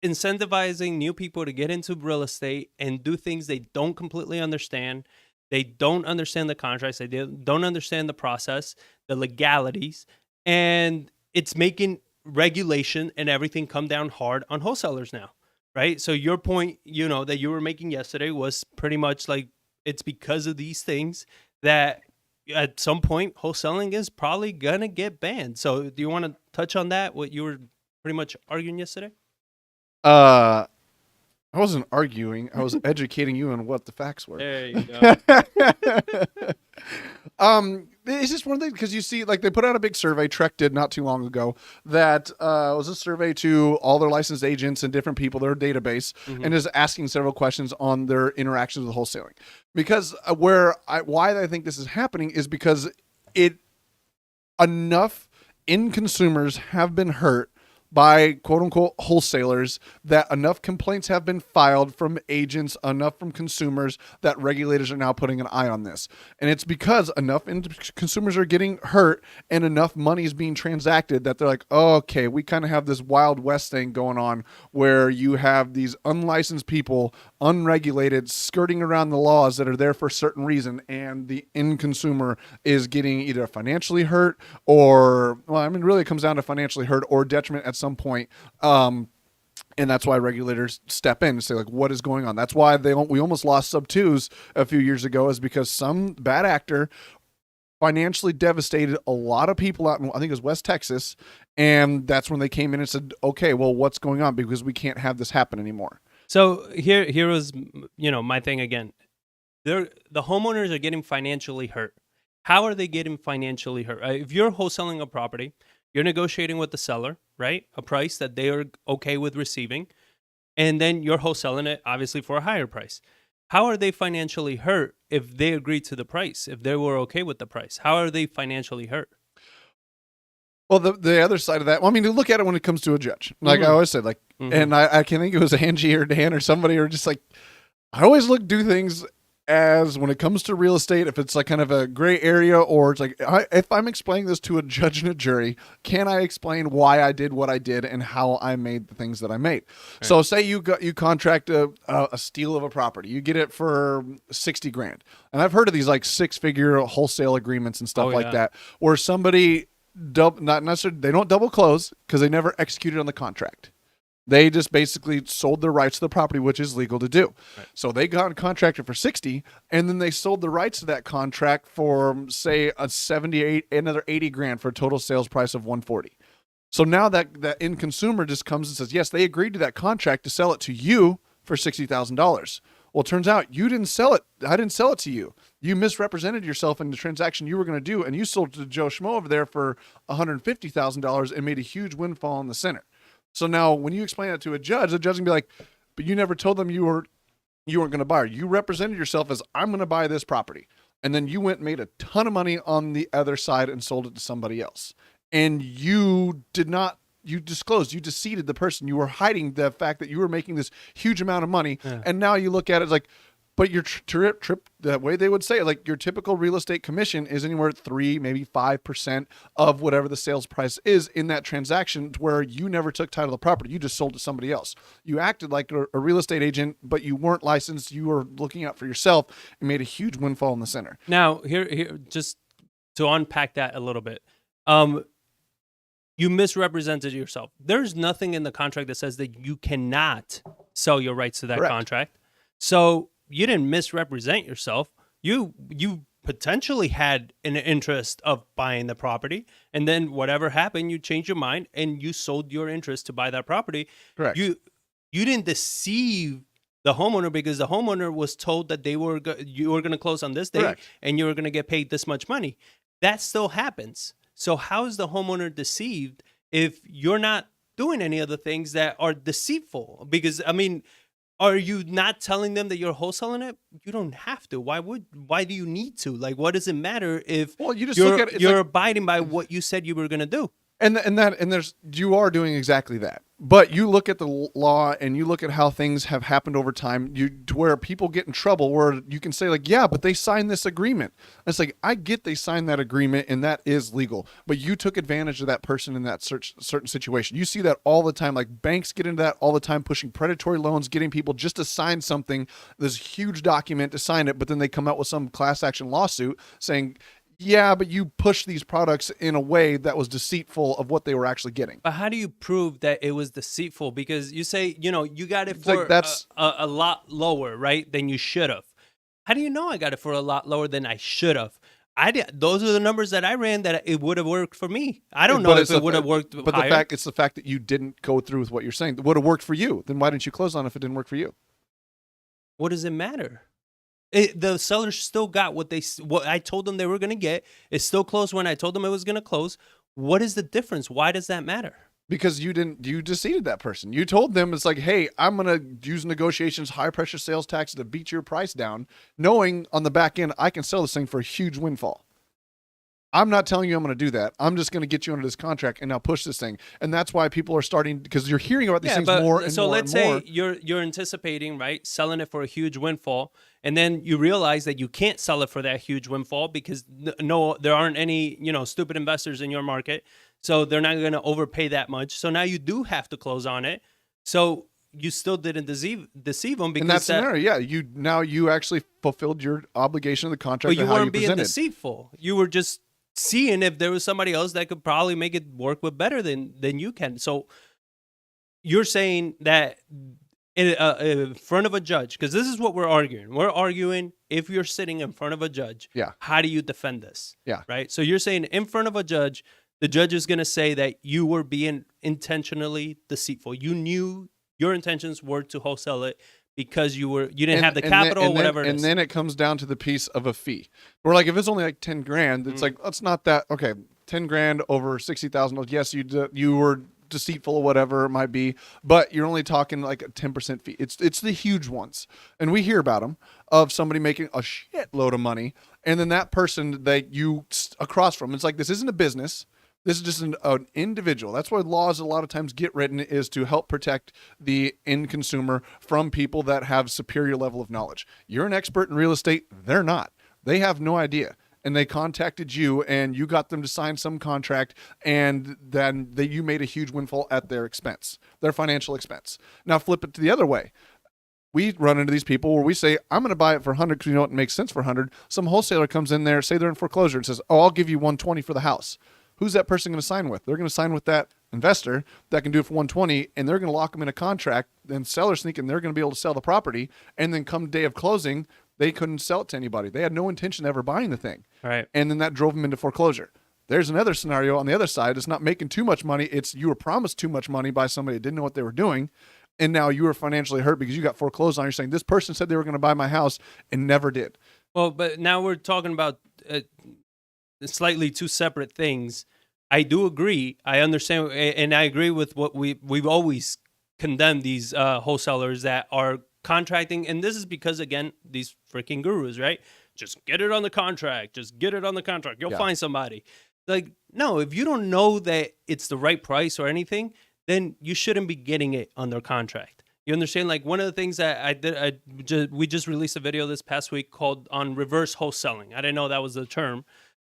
incentivizing new people to get into real estate and do things they don't completely understand. They don't understand the contracts. They don't understand the process, the legalities, and it's making regulation and everything come down hard on wholesalers now, right? So your point, that you were making yesterday was pretty much like it's because of these things that at some point wholesaling is probably gonna get banned. So do you want to touch on that? What you were pretty much arguing yesterday? I wasn't arguing. I was educating you on what the facts were. There you go. It's just one thing because you see, like they put out a big survey. Trek did not too long ago that was a survey to all their licensed agents and different people, their database, and is asking several questions on their interactions with wholesaling. Because why I think this is happening is because enough end consumers have been hurt by quote unquote wholesalers that enough complaints have been filed from agents, enough from consumers that regulators are now putting an eye on this. And it's because enough consumers are getting hurt and enough money is being transacted that they're like, oh, okay, we kind of have this Wild West thing going on where you have these unlicensed people, unregulated, skirting around the laws that are there for a certain reason. And the end consumer is getting either financially hurt or, well, I mean, really it comes down to financially hurt or detriment at some point. And that's why regulators step in and say, like, what is going on? That's why we almost lost sub-twos a few years ago, is because some bad actor financially devastated a lot of people out in, I think it was West Texas. And that's when they came in and said, okay, well, what's going on? Because we can't have this happen anymore. So here was, my thing again. The homeowners are getting financially hurt. How are they getting financially hurt? If you're wholesaling a property, you're negotiating with the seller, right? A price that they are okay with receiving. And then you're wholesaling it, obviously, for a higher price. How are they financially hurt if they agreed to the price, if they were okay with the price? How are they financially hurt? Well, the other side of that, well, I mean, you look at it when it comes to a judge. Like I always said, like, and I can think it was Angie or Dan or somebody, or just like, I always do things as when it comes to real estate, if it's like kind of a gray area, or it's like, if I'm explaining this to a judge and a jury, can I explain why I did what I did and how I made the things that I made? Right. So say you contract a steal of a property, you get it for $60,000. And I've heard of these like 6-figure wholesale agreements and stuff like that, where somebody not necessarily, they don't double close because they never executed on the contract. They just basically sold their rights to the property, which is legal to do. Right. So they got contracted for 60, and then they sold the rights to that contract for, say, another $80,000 for a total sales price of $140. So now that end consumer just comes and says, yes, they agreed to that contract to sell it to you for $60,000. Well, it turns out you didn't sell it. I didn't sell it to you. You misrepresented yourself in the transaction you were going to do, and you sold it to Joe Schmo over there for $150,000 and made a huge windfall in the center. So now when you explain that to a judge, the judge can be like, but you never told them you weren't going to buy it. You represented yourself as, I'm going to buy this property. And then you went and made a ton of money on the other side and sold it to somebody else. And you disclosed, you deceived the person. You were hiding the fact that you were making this huge amount of money. Yeah. And now you look at it as like, but your trip, that way they would say, like, your typical real estate commission is anywhere at 3, maybe 5% of whatever the sales price is in that transaction, where you never took title of the property. You just sold to somebody else. You acted like a real estate agent, but you weren't licensed. You were looking out for yourself and made a huge windfall in the center. Now, here, just to unpack that a little bit, you misrepresented yourself. There's nothing in the contract that says that you cannot sell your rights to that contract. So you didn't misrepresent yourself. You potentially had an interest of buying the property, and then whatever happened, you changed your mind and you sold your interest to buy that property. Correct. You didn't deceive the homeowner, because the homeowner was told that you were going to close on this day. Correct. And you were going to get paid this much money. That still happens. So how is the homeowner deceived if you're not doing any of the things that are deceitful? Because, I mean, Are you not telling them that you're wholesaling it? You don't have to. Why do you need to? Like, what does it matter if Well, you just look at it, it's you're like, abiding by what you said you were gonna do? and there's, you are doing exactly that, but you look at the law and you look at how things have happened over time, you to where people get in trouble where you can say like, yeah, but they signed this agreement. And it's like, I get they signed that agreement and that is legal, but you took advantage of that person in that certain situation. You see that all the time. Like, banks get into that all the time, pushing predatory loans, getting people just to sign something, this huge document to sign it, but then they come out with some class action lawsuit saying, yeah, but you pushed these products in a way that was deceitful of what they were actually getting. But how do you prove that it was deceitful? Because you say, you got it It's for like, that's a lot lower, right, than you should have. How do you know I got it for a lot lower than I should have? I did. Those are the numbers that I ran that it would have worked for me. I don't know but if it's it would have worked but higher. it's the fact that you didn't go through with what you're saying. It would have worked for you. Then why didn't you close on it if it didn't work for you? What does it matter? The sellers still got what I told them they were going to get. It still closed when I told them it was going to close. What is the difference? Why does that matter? Because you deceived that person. You told them, it's like, hey, I'm going to use negotiations, high pressure sales taxes to beat your price down, knowing on the back end, I can sell this thing for a huge windfall. I'm not telling you I'm going to do that. I'm just going to get you under this contract and now push this thing. And that's why people are starting, because you're hearing about these things more and so more let's and more. say you're anticipating, right, selling it for a huge windfall, and then you realize that you can't sell it for that huge windfall because there aren't any stupid investors in your market, so they're not going to overpay that much. So now you do have to close on it. So you still didn't deceive them because in that scenario, yeah, you actually fulfilled your obligation of the contract. But you how weren't being presented. deceitful. You were just seeing if there was somebody else that could probably make it work with better than you can. So you're saying that in front of a judge, because this is what we're arguing. We're arguing if you're sitting in front of a judge, Yeah. how do you defend this? Yeah. Right? So you're saying in front of a judge, the judge is going to say that you were being intentionally deceitful. You knew your intentions were to wholesale it because you didn't have the capital, whatever it is. And then it comes down to the piece of a fee. Or like, if it's only like 10 grand, it's like, that's not that, okay, 10 grand over 60,000. Yes, you were deceitful or whatever it might be, but you're only talking like a 10% fee. It's the huge ones. And we hear about them, of somebody making a shitload of money. And then that person that you across from, it's like, this isn't a business. This is just an individual. That's why laws a lot of times get written, is to help protect the end consumer from people that have superior level of knowledge. You're an expert in real estate. They're not. They have no idea. And they contacted you and you got them to sign some contract, and then you made a huge windfall at their expense, their financial expense. Now flip it to the other way. We run into these people where we say, I'm going to buy it for 100 because it makes sense for 100. Some wholesaler comes in there, say they're in foreclosure, and says, oh, I'll give you 120 for the house. Who's that person going to sign with? They're going to sign with that investor that can do it for 120, and they're going to lock them in a contract. Then sellers thinking they're going to be able to sell the property, and then come day of closing, they couldn't sell it to anybody. They had no intention of ever buying the thing. Right. And then that drove them into foreclosure. There's another scenario on the other side. It's not making too much money. It's you were promised too much money by somebody that didn't know what they were doing, and now you were financially hurt because you got foreclosed on. You're saying, this person said they were going to buy my house and never did. Well, but now we're talking about slightly two separate things. I do agree. I understand, and I agree with what we've always condemned these wholesalers that are contracting, and this is because, again, these freaking gurus, right? Just get it on the contract. Just get it on the contract. You'll find somebody. Like, no, if you don't know that it's the right price or anything, then you shouldn't be getting it under contract. You understand? Like, one of the things that we just released a video this past week called on reverse wholesaling. I didn't know that was the term.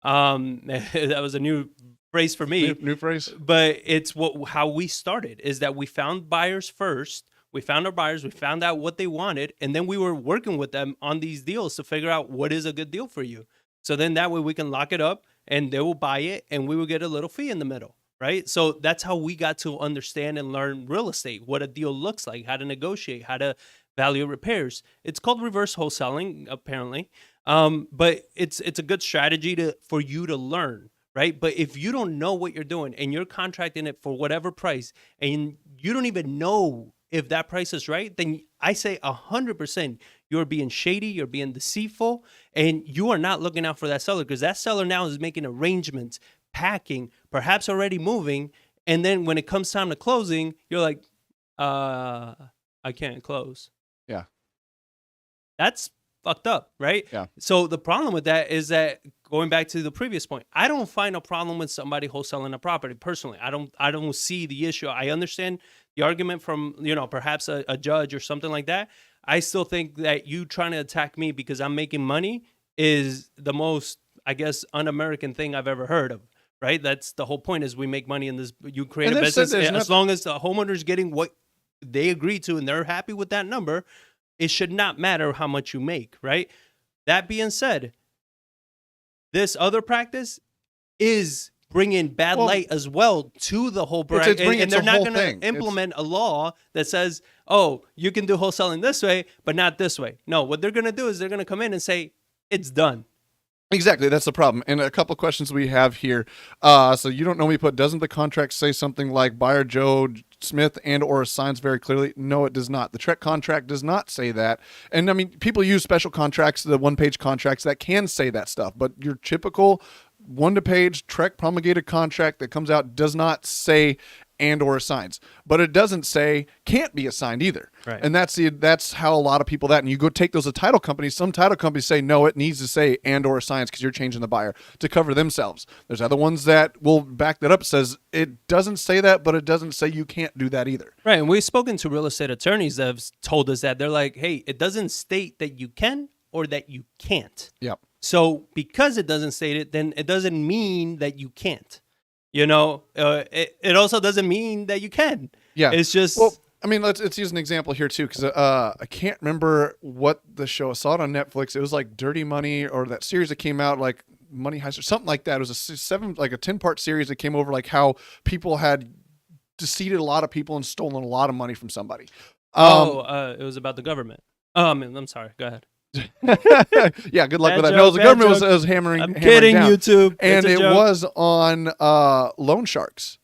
That was a new phrase for me. New phrase. But it's how we started, is that we found buyers first. We found our buyers. We found out what they wanted. And then we were working with them on these deals to figure out what is a good deal for you. So then that way we can lock it up and they will buy it and we will get a little fee in the middle, right? So that's how we got to understand and learn real estate, what a deal looks like, how to negotiate, how to value repairs. It's called reverse wholesaling, apparently. But it's a good strategy for you to learn. Right. But if you don't know what you're doing and you're contracting it for whatever price and you don't even know if that price is right, then I say 100% you're being shady, you're being deceitful, and you are not looking out for that seller, because that seller now is making arrangements, packing, perhaps already moving. And then when it comes time to closing, you're like, I can't close. Yeah. That's fucked up, right? Yeah. So the problem with that is that, going back to the previous point, I don't find a problem with somebody wholesaling a property personally. I don't see the issue. I understand the argument from, perhaps a judge or something like that. I still think that you trying to attack me because I'm making money is the most, I guess, un-American thing I've ever heard of. Right? That's the whole point, is we make money in this. You create And a there's- business there's as nothing- long as the homeowner's getting what they agree to and they're happy with that number. It should not matter how much you make, right? That being said, this other practice is bringing bad light as well to the whole brand. And they're not going to implement a law that says, oh, you can do wholesaling this way, but not this way. No, what they're going to do is they're going to come in and say, it's done. Exactly, that's the problem. And a couple questions we have here. So you don't know me, but doesn't the contract say something like buyer Joe Smith and or assigns very clearly? No, it does not. The TREC contract does not say that. And I mean, people use special contracts, the one-page contracts that can say that stuff, but your typical one-page TREC promulgated contract that comes out does not say and or assigns, but it doesn't say can't be assigned either. Right. And that's how a lot of people and you go take those to title companies. Some title companies say no, it needs to say and or assigns because you're changing the buyer to cover themselves. There's other ones that will back that up, says it doesn't say that, but it doesn't say you can't do that either. Right. And we've spoken to real estate attorneys that have told us that. They're like, hey, it doesn't state that you can or that you can't. Yep. So because it doesn't state it, then it doesn't mean that you can't. It also doesn't mean that you can. Yeah. It's just... Well, I mean, let's use an example here too, because I can't remember what the show. I saw it on Netflix. It was like Dirty Money, or that series that came out, like Money Heist or something like that. It was a 10-part series that came over like how people had deceived a lot of people and stolen a lot of money from somebody. It was about the government. I'm sorry. Go ahead. Yeah, good luck Bad with that. joke, No, the bad government joke. was hammering. I'm hammering kidding, down. YouTube. And It's a it joke. was on loan sharks,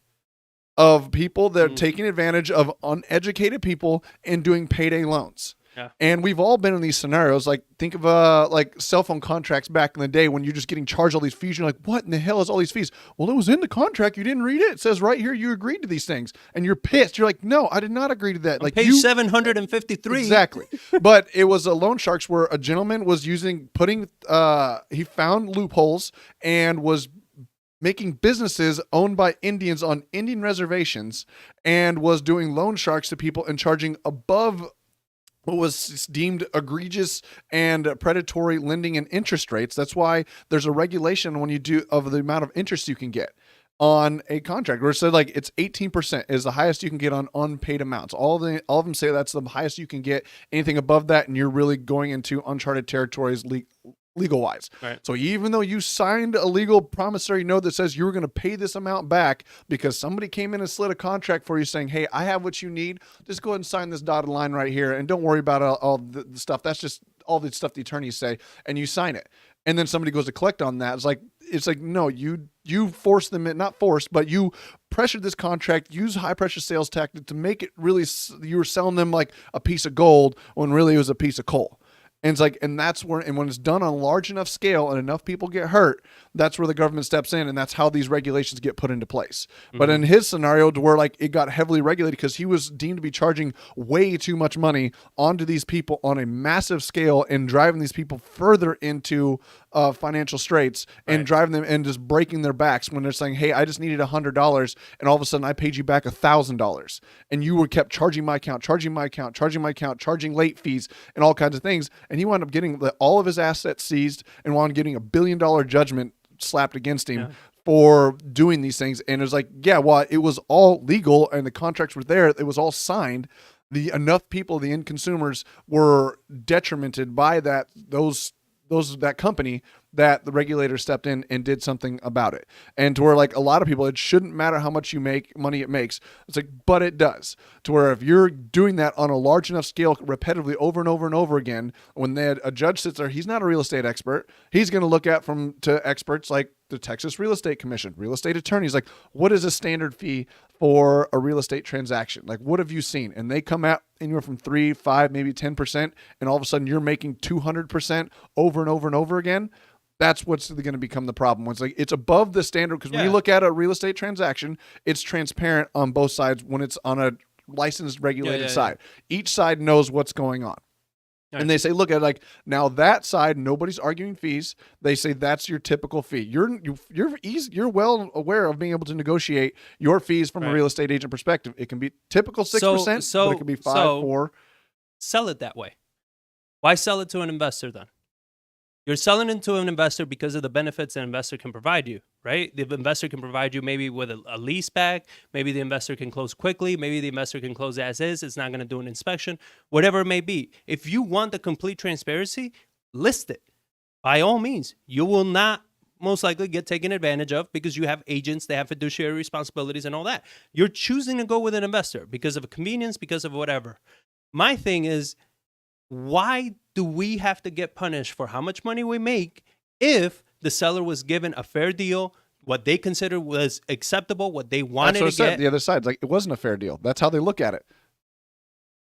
of people that are taking advantage of uneducated people and doing payday loans. Yeah. And we've all been in these scenarios. Like, think of like cell phone contracts back in the day when you're just getting charged all these fees. You're like, what in the hell is all these fees? Well, it was in the contract. You didn't read it. It says right here you agreed to these things, and you're pissed. You're like, no, I did not agree to that. Like Page 753. Exactly. But it was a loan sharks where a gentleman was he found loopholes and was making businesses owned by Indians on Indian reservations, and was doing loan sharks to people and charging above what was deemed egregious and predatory lending and interest rates. That's why there's a regulation when you do of the amount of interest you can get on a contract, where it said like it's 18% is the highest you can get on unpaid amounts. All of them say that's the highest you can get. Anything above that, and you're really going into uncharted territories legal wise. Right. So even though you signed a legal promissory note that says you were going to pay this amount back because somebody came in and slid a contract for you saying, hey, I have what you need, just go ahead and sign this dotted line right here and don't worry about all the stuff. That's just all the stuff the attorneys say, and you sign it. And then somebody goes to collect on that. It's like, no, you forced them, not forced, but you pressured this contract, use high pressure sales tactic to make it really, you were selling them like a piece of gold when really it was a piece of coal. And it's like, and that's where, and when it's done on a large enough scale and enough people get hurt, that's where the government steps in, and that's how these regulations get put into place. Mm-hmm. But in his scenario, to where like it got heavily regulated because he was deemed to be charging way too much money onto these people on a massive scale and driving these people further into financial straits and driving them and just breaking their backs when they're saying, hey, I just needed $100, and all of a sudden I paid you back $1,000, and you were kept charging my account, charging late fees and all kinds of things. And he wound up getting all of his assets seized and wound up getting $1 billion judgment slapped against him for doing these things. And it was like, yeah, well, it was all legal and the contracts were there. It was all signed. Enough people, the end consumers, were detrimented by that company that the regulator stepped in and did something about it. And to where like a lot of people, it shouldn't matter how much money it makes. It's like, but it does. To where if you're doing that on a large enough scale repetitively over and over and over again, when a judge sits there, he's not a real estate expert. He's going to look at to experts like the Texas Real Estate Commission, real estate attorneys, like, what is a standard fee for a real estate transaction? Like, what have you seen? And they come out anywhere from 3, 5, maybe 10%, and all of a sudden you're making 200% over and over and over again. That's what's going to become the problem. It's like it's above the standard, because when you look at a real estate transaction, it's transparent on both sides when it's on a licensed, regulated side. Each side knows what's going on. Right. And they say, look at like now that side, nobody's arguing fees. They say that's your typical fee. You're well aware of being able to negotiate your fees from a Right. real estate agent perspective. It can be typical 6%, but it can be 5, so 4. sell it that way. Why sell it to an investor then? You're selling it to an investor because of the benefits an investor can provide you, right? The investor can provide you maybe with a lease back. Maybe the investor can close quickly. Maybe the investor can close as is. It's not going to do an inspection, whatever it may be. If you want the complete transparency, list it. By all means, you will not most likely get taken advantage of because you have agents, they have fiduciary responsibilities and all that. You're choosing to go with an investor because of convenience, because of whatever. My thing is, why do we have to get punished for how much money we make if the seller was given a fair deal, what they considered was acceptable, what they wanted That's to what I get? said. The other side's like, it wasn't a fair deal. That's how they look at it.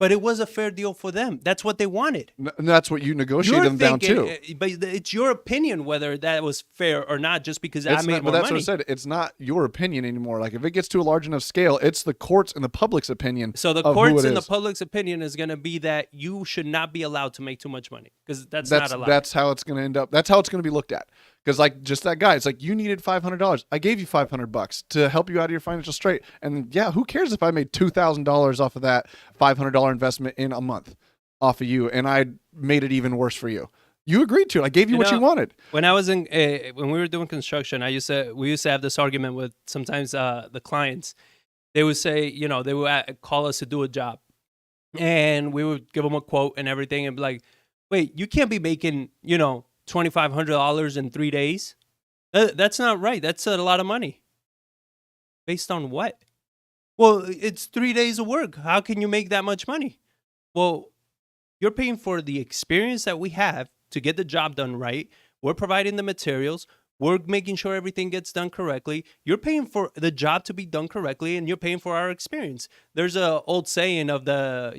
But it was a fair deal for them. That's what they wanted. And that's what you negotiate them down to. But it's your opinion whether that was fair or not, just because I made more But that's money. what I said. It's not your opinion anymore. Like if it gets to a large enough scale, it's the courts and the public's opinion. So the courts and the public's opinion is going to be that you should not be allowed to make too much money because that's not allowed. That's how it's going to end up. That's how it's going to be looked at. Because like just that guy, it's like you needed $500. I gave you $500 to help you out of your financial strait. And yeah, who cares if I made $2,000 off of that $500 investment in a month off of you, and I made it even worse for you. You agreed to it. I gave you what you wanted. When I was when we were doing construction, we used to have this argument with sometimes the clients. They would say, they would call us to do a job, and we would give them a quote and everything, and be like, "Wait, you can't be making $2,500 in 3 days. That's not right. That's a lot of money. Based on what? Well, it's 3 days of work. How can you make that much money? Well, you're paying for the experience that we have to get the job done right. We're providing the materials. We're making sure everything gets done correctly. You're paying for the job to be done correctly, and you're paying for our experience. There's a old saying of I'm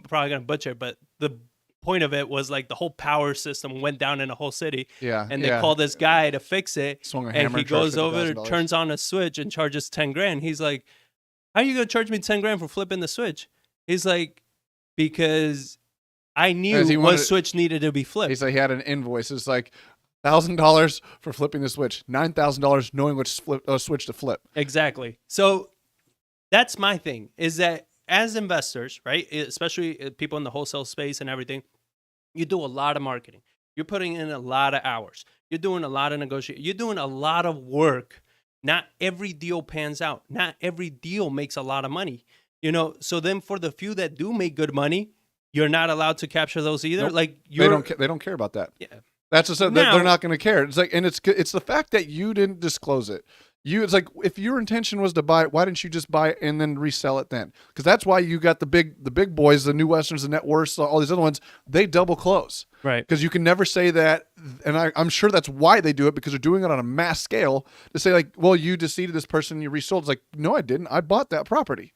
probably gonna butcher it, but the point of it was like the whole power system went down in a whole city. Yeah. And they call this guy to fix it. Swung a And hammer he and charged goes over, $50,000. turns on a switch and charges 10 grand. He's like, how are you going to charge me 10 grand for flipping the switch? He's like, because I knew what switch needed to be flipped. He's like, he had an invoice. It's like $1,000 for flipping the switch, $9,000 knowing which switch to flip. Exactly. So that's my thing, is that as investors, right, especially people in the wholesale space and everything, you do a lot of marketing. You're putting in a lot of hours. You're doing a lot of negotiation. You're doing a lot of work. Not every deal pans out. Not every deal makes a lot of money. So then for the few that do make good money, you're not allowed to capture those either. Nope. Like they don't care about that. Yeah. That's just they're not going to care. It's like, and it's the fact that you didn't disclose it. It's like, if your intention was to buy it, why didn't you just buy it and then resell it then? Because that's why you got the big boys, the New Westerns, the Net Worths, all these other ones. They double close, right? Because you can never say that, and I'm sure that's why they do it, because they're doing it on a mass scale to say like, well, you deceived this person, you resold. It's like, no, I didn't. I bought that property.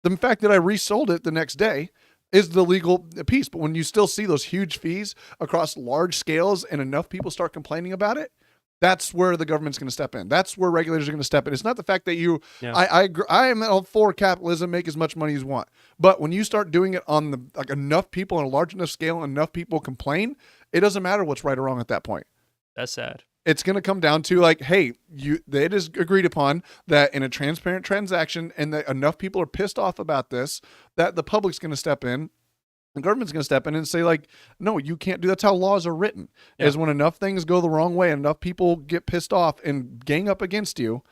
The fact that I resold it the next day is the legal piece. But when you still see those huge fees across large scales and enough people start complaining about it, that's where the government's going to step in. That's where regulators are going to step in. It's not the fact that you, I am all for capitalism, make as much money as you want. But when you start doing it on enough people on a large enough scale, enough people complain, it doesn't matter what's right or wrong at that point. That's sad. It's going to come down to like, hey, it is agreed upon that in a transparent transaction, and that enough people are pissed off about this, that the public's going to step in. The government's going to step in and say like, no, you can't do. That's how laws are written. Yeah. Is when enough things go the wrong way, enough people get pissed off and gang up against you,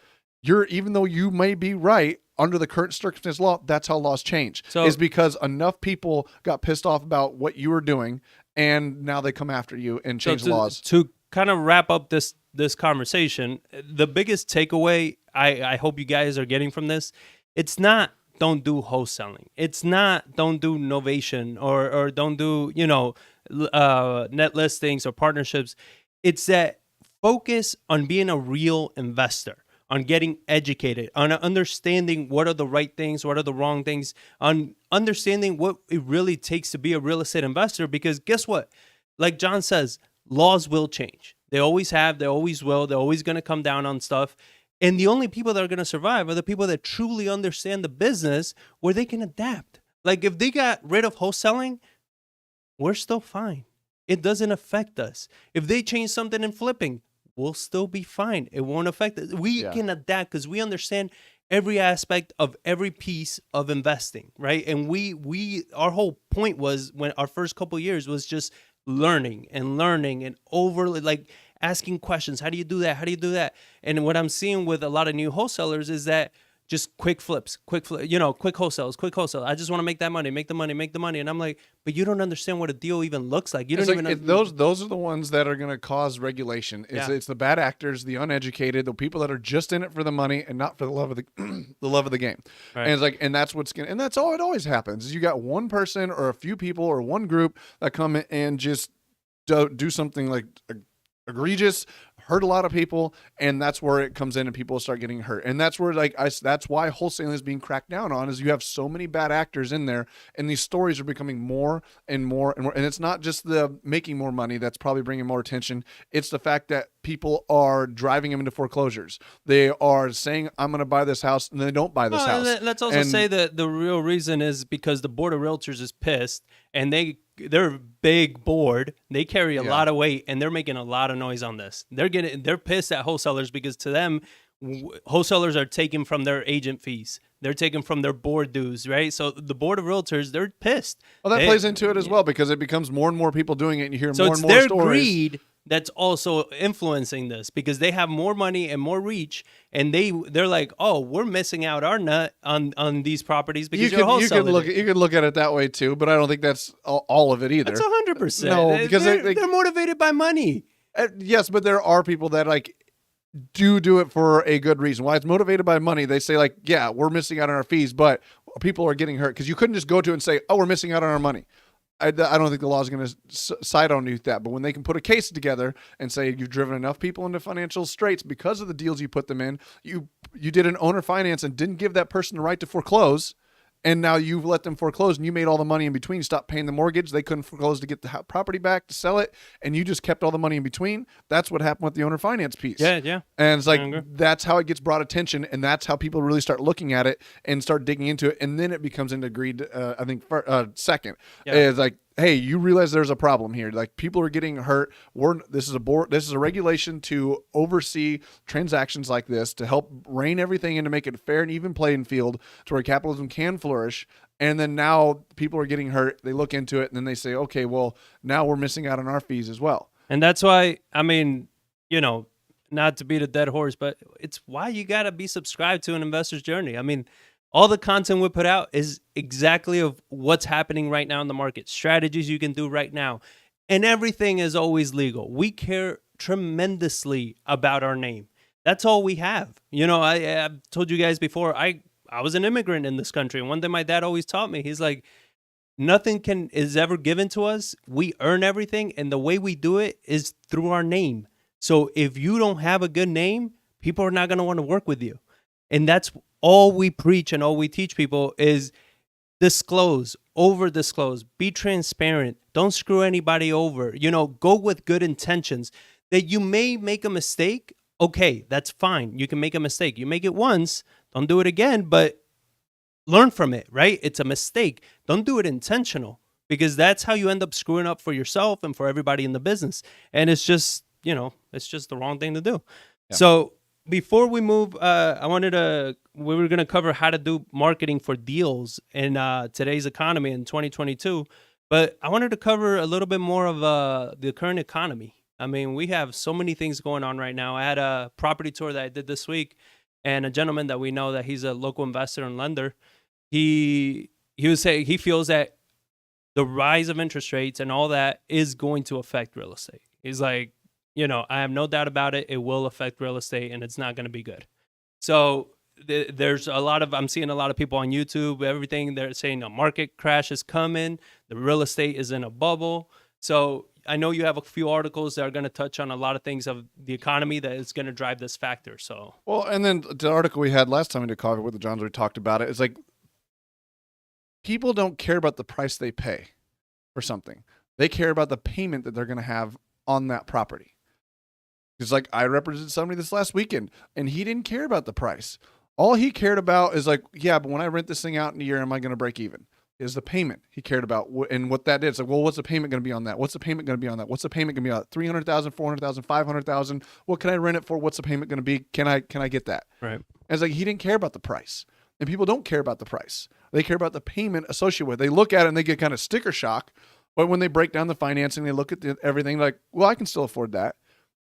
even though you may be right under the current circumstance law, that's how laws change. So is because enough people got pissed off about what you were doing, and now they come after you and change laws. To kind of wrap up this conversation, the biggest takeaway I hope you guys are getting from this, it's not don't do wholesaling. It's not don't do novation or don't do, net listings or partnerships. It's that focus on being a real investor, on getting educated, on understanding what are the right things, what are the wrong things, on understanding what it really takes to be a real estate investor. Because guess what? Like John says, laws will change. They always have, they always will. They're always going to come down on stuff. And the only people that are going to survive are the people that truly understand the business where they can adapt. Like if they got rid of wholesaling, we're still fine. It doesn't affect us. If they change something in flipping, we'll still be fine. It won't affect us. We Yeah. can adapt because we understand every aspect of every piece of investing, right? And our whole point was, when our first couple years was just learning and overly, like, asking questions. How do you do that? How do you do that? And what I'm seeing with a lot of new wholesalers is that just quick flips, quick wholesales, quick wholesale. I just want to make that money, make the money, make the money. And I'm like, but you don't understand what a deal even looks like. You It's don't like even those are the ones that are going to cause regulation. It's the bad actors, the uneducated, the people that are just in it for the money and not for the love of the the love of the game. Right. And it's like, and that's what's going, and that's all it always happens. Is you got one person or a few people or one group that come in and just do something like egregious, hurt a lot of people, and that's where it comes in and people start getting hurt. And that's where, like, that's why wholesaling is being cracked down on, is you have so many bad actors in there, and these stories are becoming more and more and more. And it's not just the making more money that's probably bringing more attention. It's the fact that people are driving them into foreclosures. They are saying, I'm going to buy this house, and they don't buy this house. Let's also say that the real reason is because the board of realtors is pissed, and they're big board. They carry a lot of weight, and they're making a lot of noise on this. They're pissed at wholesalers because to them, wholesalers are taking from their agent fees. They're taking from their board dues, right? So the board of realtors, they're pissed. Well, that plays into it as well, because it becomes more and more people doing it, and you hear more and more their stories. greed that's also influencing this, because they have more money and more reach, and they're like, oh, we're missing out our nut on these properties because you're wholesaling. You could look at it that way too, but I don't think that's all of it either. That's 100%. No, because they're motivated by money. Yes, but there are people that like do it for a good reason. Why it's motivated by money, they say, like, yeah, we're missing out on our fees, but people are getting hurt, because you couldn't just go to and say, oh, we're missing out on our money. I don't think the law is going to side on that, but when they can put a case together and say you've driven enough people into financial straits because of the deals you put them in, you did an owner finance and didn't give that person the right to foreclose, and now you've let them foreclose, and you made all the money in between. You stopped paying the mortgage. They couldn't foreclose to get the property back, to sell it, and you just kept all the money in between. That's what happened with the owner finance piece. Yeah. And it's like, that's how it gets brought attention, and that's how people really start looking at it and start digging into it, and then it becomes into greed, I think, second. Yeah. It's like, hey, you realize there's a problem here. Like, people are getting hurt. This is a regulation to oversee transactions like this, to help rein everything in, to make it a fair and even playing field to where capitalism can flourish. And then now people are getting hurt. They look into it, and then they say, okay, well, now we're missing out on our fees as well. And that's why, I mean, not to beat a dead horse, but it's why you got to be subscribed to an investor's journey. I mean, all the content we put out is exactly of what's happening right now in the market, strategies you can do right now, and everything is always legal. We care tremendously about our name. That's all we have. I've told you guys before, I was an immigrant in this country, and one thing my dad always taught me, he's like, nothing is ever given to us. We earn everything, and the way we do it is through our name. So if you don't have a good name, people are not going to want to work with you. And that's all we preach and all we teach people is disclose, over disclose, be transparent. Don't screw anybody over. Go with good intentions. That you may make a mistake. Okay, that's fine. You can make a mistake. You make it once, don't do it again, but learn from it, right? It's a mistake. Don't do it intentional, because that's how you end up screwing up for yourself and for everybody in the business. And it's just, it's just the wrong thing to do. Yeah. So before we move, we were going to cover how to do marketing for deals in today's economy in 2022. But I wanted to cover a little bit more of the current economy. I mean, we have so many things going on right now. I had a property tour that I did this week, and a gentleman that we know that he's a local investor and lender, he was saying he feels that the rise of interest rates and all that is going to affect real estate. He's like, I have no doubt about it. It will affect real estate, and it's not going to be good. So there's I'm seeing a lot of people on YouTube, everything, they're saying a market crash is coming. The real estate is in a bubble. So I know you have a few articles that are going to touch on a lot of things of the economy that is going to drive this factor. So, well, and then the article we had last time we did Coffee with the Johns, we talked about it. It's like, people don't care about the price they pay for something. They care about the payment that they're going to have on that property. It's like, I represented somebody this last weekend, and he didn't care about the price. All he cared about is like, yeah, but when I rent this thing out in a year, am I going to break even? is the payment he cared about, and what that is. Like, well, what's the payment going to be on that? What's the payment going to be on that? What's the payment going to be on that? 300,000, 400,000, 500,000. What can I rent it for? What's the payment going to be? Can I get that? Right. And it's like he didn't care about the price, and people don't care about the price. They care about the payment associated with it. They look at it and they get kind of sticker shock. But when they break down the financing, they look at everything like, well, I can still afford that.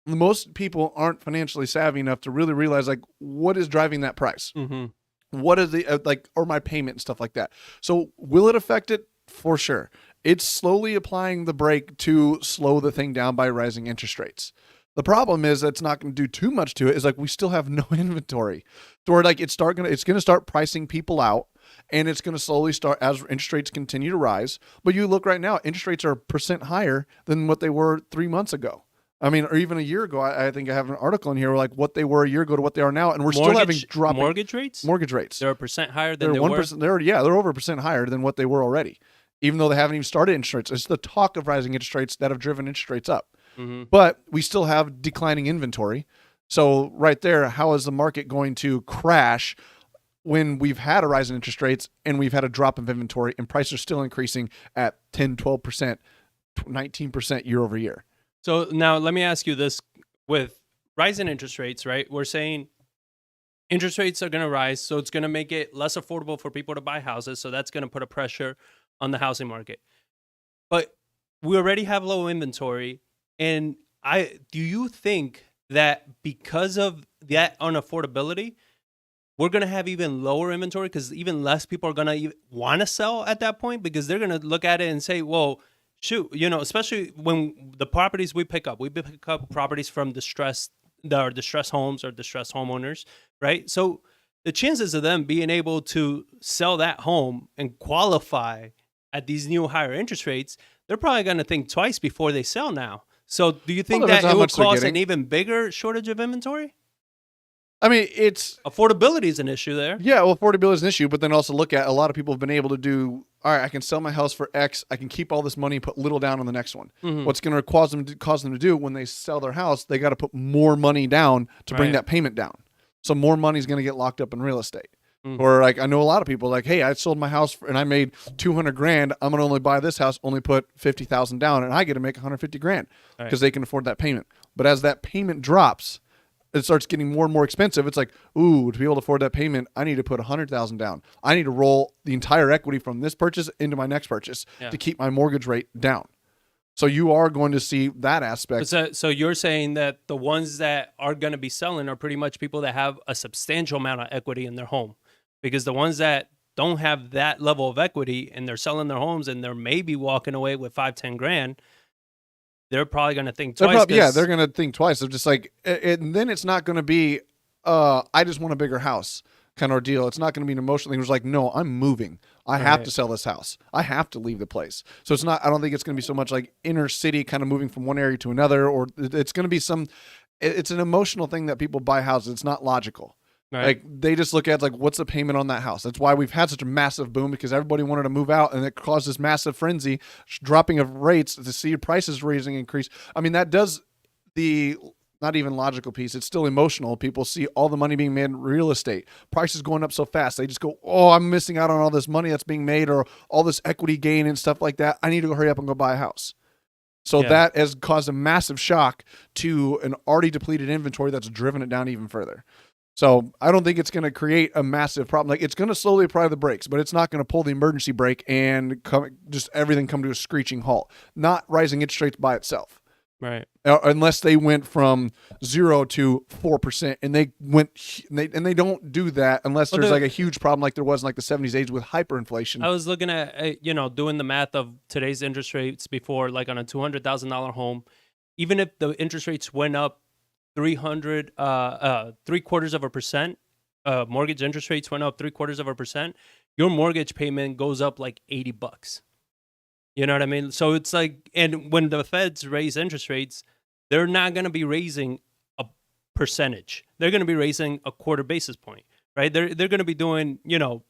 Most people aren't financially savvy enough to really realize like what is driving that price. Mm-hmm. What is the or my payment and stuff like that. So will it affect it? For sure. It's slowly applying the brake to slow the thing down by rising interest rates. The problem is that's not going to do too much to it. Is like we still have no inventory. So we're like it's going to start pricing people out, and it's going to slowly start as interest rates continue to rise. But you look right now, interest rates are 1% higher than what they were 3 months ago. I mean, or even a year ago. I think I have an article in here like what they were a year ago to what they are now, and we're still having dropping mortgage rates. Mortgage rates. They're 1% higher than they're 1%. They're over 1% higher than what they were already, even though they haven't even started interest rates. It's the talk of rising interest rates that have driven interest rates up. Mm-hmm. But we still have declining inventory. So right there, how is the market going to crash when we've had a rise in interest rates and we've had a drop of inventory and prices are still increasing at 10, 12%, 19% year over year? So now let me ask you this: with rising interest rates, right? We're saying interest rates are going to rise, so it's going to make it less affordable for people to buy houses. So that's going to put a pressure on the housing market. But we already have low inventory. And do you think that because of that unaffordability, we're going to have even lower inventory because even less people are going to want to sell at that point because they're going to look at it and say, well, shoot, especially when the properties we pick up properties from distressed homes or distressed homeowners, right? So the chances of them being able to sell that home and qualify at these new higher interest rates, they're probably going to think twice before they sell now. So do you think that it will cause an even bigger shortage of inventory? I mean, it's affordability is an issue there. Yeah, well, affordability is an issue, but then also look at a lot of people have been able to do, all right, I can sell my house for X. I can keep all this money and put little down on the next one. Mm-hmm. What's going to cause them to do when they sell their house, they got to put more money down to bring that payment down. So more money is going to get locked up in real estate. Mm-hmm. Or like I know a lot of people like, hey, I sold my house and I made $200,000. I'm gonna only buy this house, only put $50,000 down, and I get to make $150,000 because they can afford that payment. But as that payment drops, it starts getting more and more expensive. It's like, ooh, to be able to afford that payment, I need to put $100,000 down. I need to roll the entire equity from this purchase into my next purchase to keep my mortgage rate down. So you are going to see that aspect. So you're saying that the ones that are going to be selling are pretty much people that have a substantial amount of equity in their home. Because the ones that don't have that level of equity and they're selling their homes and they're maybe walking away with $5-10,000, they're probably going to think twice. They're going to think twice. They're just like, and then it's not going to be, I just want a bigger house kind of ordeal. It's not going to be an emotional thing. It's like, no, I'm moving. I have to sell this house. I have to leave the place. So it's not, I don't think it's going to be so much like inner city kind of moving from one area to another, or it's going to be it's an emotional thing that people buy houses. It's not logical. Right. Like they just look at like, what's the payment on that house? That's why we've had such a massive boom because everybody wanted to move out, and it caused this massive frenzy, dropping of rates to see prices increase. I mean, that does the not even logical piece. It's still emotional. People see all the money being made in real estate, prices going up so fast. They just go, oh, I'm missing out on all this money that's being made or all this equity gain and stuff like that. I need to go hurry up and go buy a house. So that has caused a massive shock to an already depleted inventory that's driven it down even further. So I don't think it's going to create a massive problem. Like it's going to slowly apply the brakes, but it's not going to pull the emergency brake and just everything come to a screeching halt. Not rising interest rates by itself, right? Unless they went from 0 to 4%, and they don't do that unless there's like a huge problem, like there was in like the 70s, 80s with hyperinflation. I was looking at doing the math of today's interest rates before, like on a $200,000 home, even if the interest rates went up 0.75%, mortgage interest rates went up 0.75%, your mortgage payment goes up like $80. You know what I mean? So it's like, and when the feds raise interest rates, they're not going to be raising a percentage. They're going to be raising a quarter basis point, right? They're going to be doing, a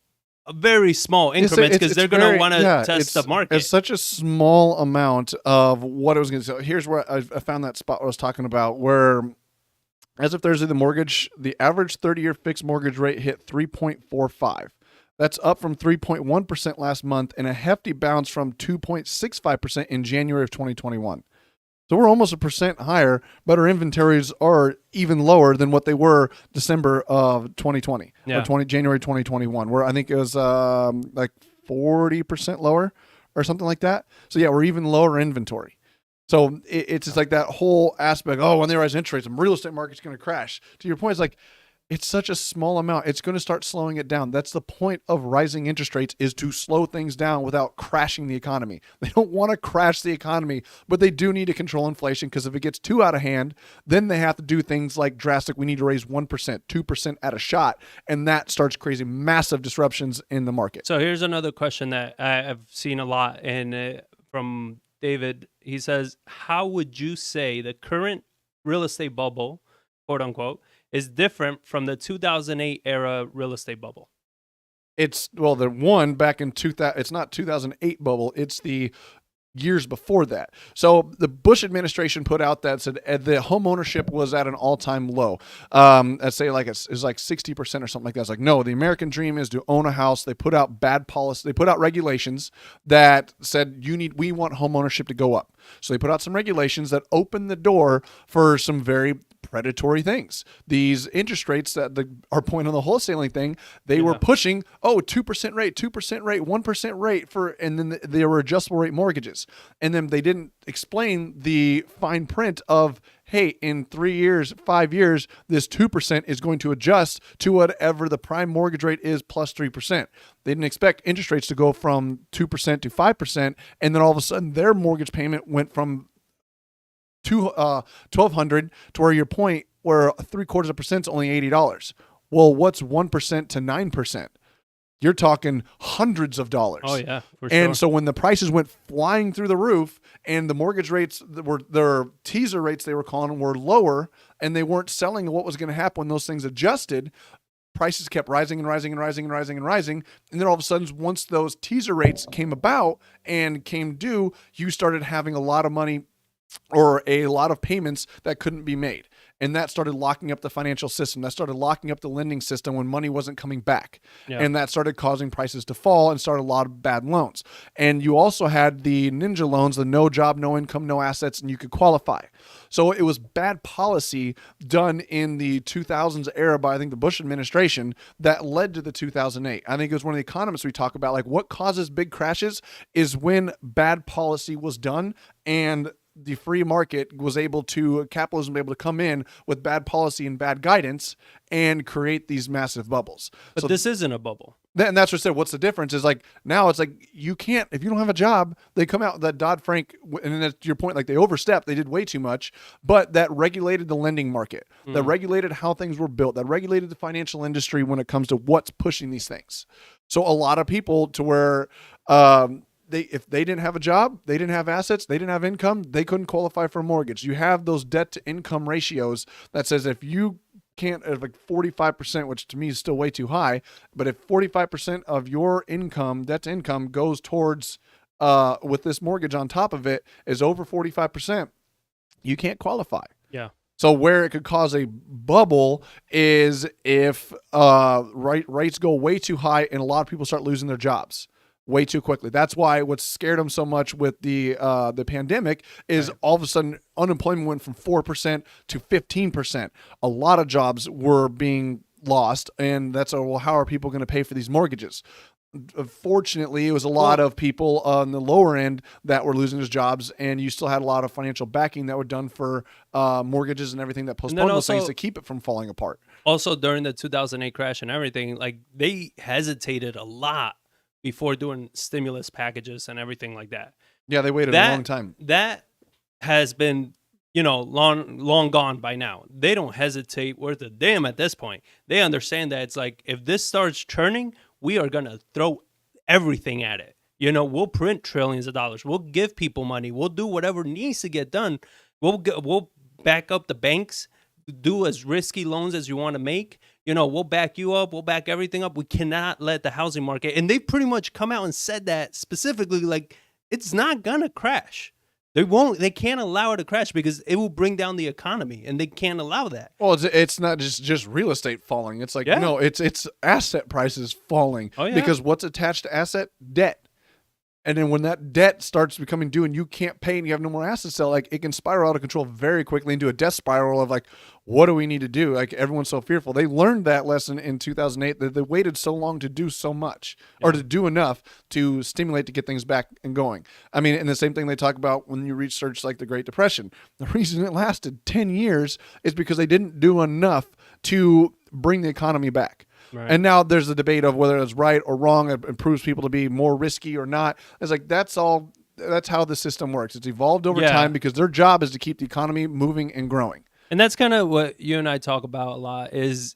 very small increments because they're going to want to test the market. It's such a small amount of what it was going to. So here's where I found that spot I was talking about where, as of Thursday, the average 30-year fixed mortgage rate hit 3.45. That's up from 3.1% last month and a hefty bounce from 2.65% in January of 2021. So we're almost 1% higher, but our inventories are even lower than what they were December of 2020 or January 2021, where I think it was like 40% lower or something like that. So yeah, we're even lower inventory. So it's just like that whole aspect. Oh, when they raise interest rates, the real estate market's going to crash. To your point, it's like it's such a small amount. It's going to start slowing it down. That's the point of rising interest rates, is to slow things down without crashing the economy. They don't want to crash the economy, but they do need to control inflation, because if it gets too out of hand, then they have to do things like drastic. We need to raise 1%, 2% at a shot, and that starts creating massive disruptions in the market. So here's another question that I've seen a lot from David. He says, how would you say the current real estate bubble, quote unquote, is different from the 2008 era real estate bubble? It's, well, the one back in 2000, it's not 2008 bubble, it's the years before that. So the Bush administration put out that said the home ownership was at an all-time low. Let's say like it's like 60% or something like that. It's like, no, the American dream is to own a house. They put out bad policy. They put out regulations that said we want home ownership to go up. So they put out some regulations that opened the door for some very predatory things. These interest rates that our point on the wholesaling thing, they were pushing, 2% rate, 1% rate and then there were adjustable rate mortgages. And then they didn't explain the fine print of, hey, in 3 years, 5 years, this 2% is going to adjust to whatever the prime mortgage rate is plus 3%. They didn't expect interest rates to go from 2% to 5%. And then all of a sudden their mortgage payment went from $1,200 to where your point where 0.75% is only $80. Well, what's 1% to 9%? You're talking hundreds of dollars. Oh yeah, for sure. And so when the prices went flying through the roof and the mortgage rates were, their teaser rates they were calling them, were lower, and they weren't selling what was going to happen when those things adjusted, prices kept rising and rising and rising and rising and rising. And then all of a sudden, once those teaser rates came about and came due, you started having a lot of money or a lot of payments that couldn't be made. And that started locking up the financial system. That started locking up the lending system when money wasn't coming back. Yeah. And that started causing prices to fall and started a lot of bad loans. And you also had the ninja loans, the no job, no income, no assets, and you could qualify. So it was bad policy done in the 2000s era by, I think, the Bush administration that led to the 2008. I think it was one of the economists we talk about, like what causes big crashes is when bad policy was done and the free market was able to, capitalism was able to come in with bad policy and bad guidance and create these massive bubbles. But so this isn't a bubble. And that's what I said. What's the difference is like now it's like you can't, if you don't have a job, they come out that Dodd-Frank, and that's your point, like they overstepped, they did way too much, but that regulated the lending market, that regulated how things were built, that regulated the financial industry when it comes to what's pushing these things. So a lot of people to where, if they didn't have a job, they didn't have assets, they didn't have income, they couldn't qualify for a mortgage. You have those debt to income ratios that says if you can't, like 45%, which to me is still way too high, but if 45% of your income, debt to income, goes towards, with this mortgage on top of it, is over 45%, you can't qualify. Yeah. So where it could cause a bubble is if rates go way too high and a lot of people start losing their jobs way too quickly. That's why what scared them so much with the pandemic is all of a sudden unemployment went from 4% to 15%. A lot of jobs were being lost, and that's well, how are people going to pay for these mortgages? Fortunately, it was a lot of people on the lower end that were losing their jobs, and you still had a lot of financial backing that were done for mortgages and everything that postponed those things to keep it from falling apart. Also, during the 2008 crash and everything, like they hesitated a lot before doing stimulus packages and everything like that. Yeah, they waited a long time. That has been, long gone by now. They don't hesitate worth a damn at this point. They understand that it's like, if this starts churning, we are going to throw everything at it. We'll print trillions of dollars. We'll give people money. We'll do whatever needs to get done. We'll back up the banks, do as risky loans as you want to make. We'll back you up. We'll back everything up. We cannot let the housing market. And they pretty much come out and said that specifically, like, it's not going to crash. They can't allow it to crash because it will bring down the economy, and they can't allow that. Well, it's not just real estate falling. It's like, Yeah. no, it's asset prices falling. Oh, yeah. Because what's attached to asset? Debt. And then when that debt starts becoming due and you can't pay and you have no more assets to sell, like, it can spiral out of control very quickly into a death spiral of like, what do we need to do? Like, everyone's so fearful. They learned that lesson in 2008 that they waited so long to do so much or to do enough to stimulate to get things back and going. I mean, and the same thing they talk about when you research like the Great Depression. The reason it lasted 10 years is because they didn't do enough to bring the economy back. Right. And now there's a debate of whether it's right or wrong. It proves people to be more risky or not. It's like, that's how the system works. It's evolved over time because their job is to keep the economy moving and growing. And that's kind of what you and I talk about a lot is